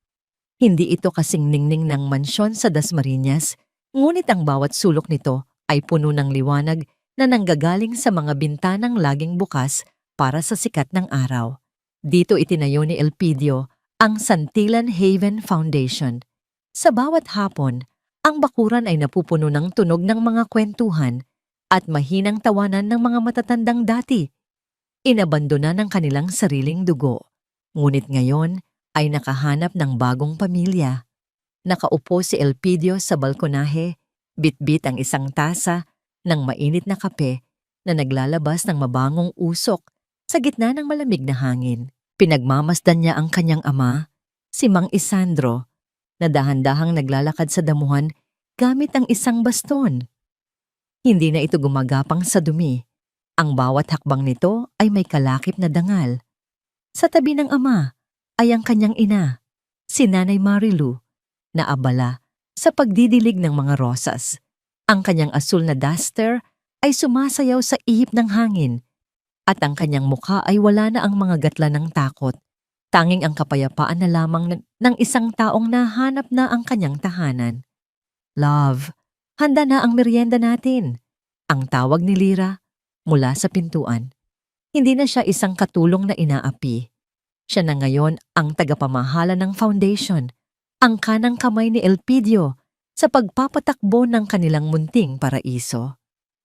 Hindi ito kasing ningning ng mansyon sa Dasmariñas, ngunit ang bawat sulok nito ay puno ng liwanag na nanggagaling sa mga bintanang laging bukas para sa sikat ng araw. Dito itinayo ni Elpidio ang Santillan Haven Foundation. Sa bawat hapon, ang bakuran ay napupuno ng tunog ng mga kwentuhan at mahinang tawanan ng mga matatandang dati. Inabandona ng kanilang sariling dugo, ngunit ngayon ay nakahanap ng bagong pamilya. Nakaupo si Elpidio sa balkonahe, bitbit ang isang tasa ng mainit na kape na naglalabas ng mabangong usok sa gitna ng malamig na hangin. Pinagmamasdan niya ang kanyang ama, si Mang Isandro, na dahan-dahang naglalakad sa damuhan gamit ang isang baston. Hindi na ito gumagapang sa dumi. Ang bawat hakbang nito ay may kalakip na dangal. Sa tabi ng ama ay ang kanyang ina, si Nanay Marilu, na abala sa pagdidilig ng mga rosas. Ang kanyang asul na duster ay sumasayaw sa ihip ng hangin at ang kanyang mukha ay wala na ang mga gatla ng takot. Tanging ang kapayapaan na lamang ng isang taong nahanap na ang kanyang tahanan. "Love, handa na ang merienda natin," ang tawag ni Lyra mula sa pintuan. Hindi na siya isang katulong na inaapi. Siya na ngayon ang tagapamahala ng foundation, ang kanang kamay ni Elpidio sa pagpapatakbo ng kanilang munting paraiso.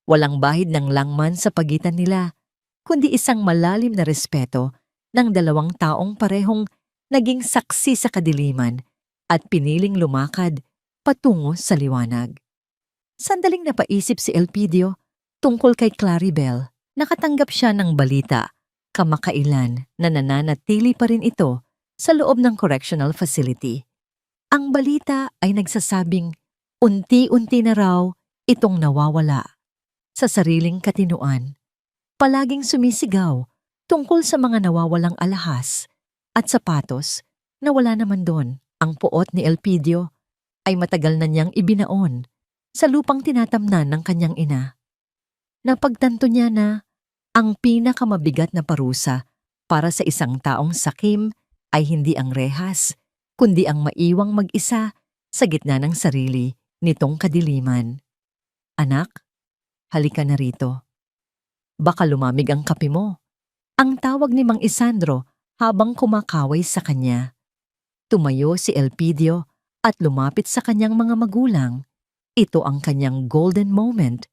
Walang bahid ng langman sa pagitan nila, kundi isang malalim na respeto ng dalawang taong parehong naging saksi sa kadiliman at piniling lumakad patungo sa liwanag. Sandaling napaisip si Elpidio tungkol kay Claribel. Nakatanggap siya ng balita kamakailan na nananatili pa rin ito sa loob ng correctional facility. Ang balita ay nagsasabing unti-unti na raw itong nawawala sa sariling katinuan. Palaging sumisigaw tungkol sa mga nawawalang alahas at sapatos na wala naman doon. Ang puot ni Elpidio ay matagal na niyang ibinaon sa lupang tinatamnan ng kanyang ina. Napagtanto niya na ang pinakamabigat na parusa para sa isang taong sakim ay hindi ang rehas, kundi ang maiwang mag-isa sa gitna ng sarili nitong kadiliman. "Anak, halika na rito. Baka lumamig ang kape mo," ang tawag ni Mang Isandro habang kumakaway sa kanya. Tumayo si Elpidio at lumapit sa kanyang mga magulang. Ito ang kanyang golden moment,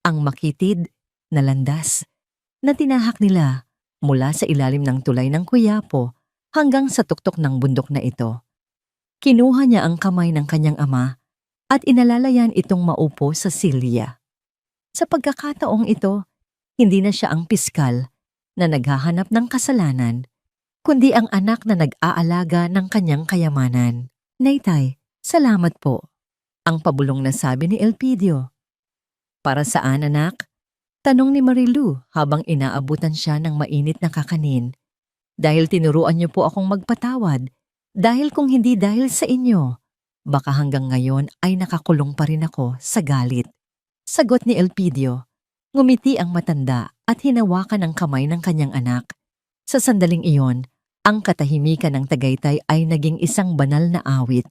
ang makitid na landas na tinahak nila mula sa ilalim ng tulay ng Quiapo hanggang sa tuktok ng bundok na ito. Kinuha niya ang kamay ng kanyang ama at inalalayan itong maupo sa silya. Sa pagkakataong ito, hindi na siya ang piskal na naghahanap ng kasalanan, kundi ang anak na nag-aalaga ng kanyang kayamanan. "Naytay, salamat po," ang pabulong na sabi ni Elpidio. "Para saan, anak?" tanong ni Marilu habang inaabutan siya ng mainit na kakanin. "Dahil tinuruan niyo po akong magpatawad. Dahil kung hindi dahil sa inyo, baka hanggang ngayon ay nakakulong pa rin ako sa galit." Sagot ni Elpidio. Ngumiti ang matanda at hinawakan ang kamay ng kanyang anak. Sa sandaling iyon, ang katahimikan ng Tagaytay ay naging isang banal na awit.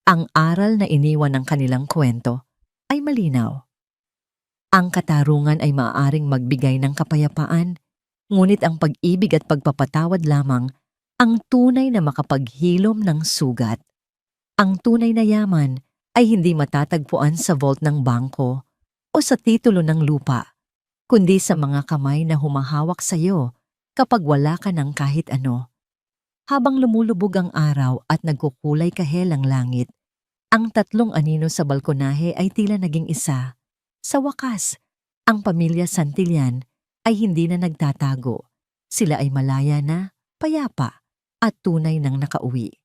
Ang aral na iniwan ng kanilang kwento ay malinaw. Ang katarungan ay maaaring magbigay ng kapayapaan, ngunit ang pag-ibig at pagpapatawad lamang ang tunay na makapaghilom ng sugat. Ang tunay na yaman ay hindi matatagpuan sa vault ng bangko o sa titulo ng lupa, kundi sa mga kamay na humahawak sa iyo kapag wala ka ng kahit ano. Habang lumulubog ang araw at nagkukulay kahel ang langit, ang tatlong anino sa balkonahe ay tila naging isa. Sa wakas, ang pamilya Santillan ay hindi na nagtatago. Sila ay malaya na, payapa, at tunay nang nakauwi.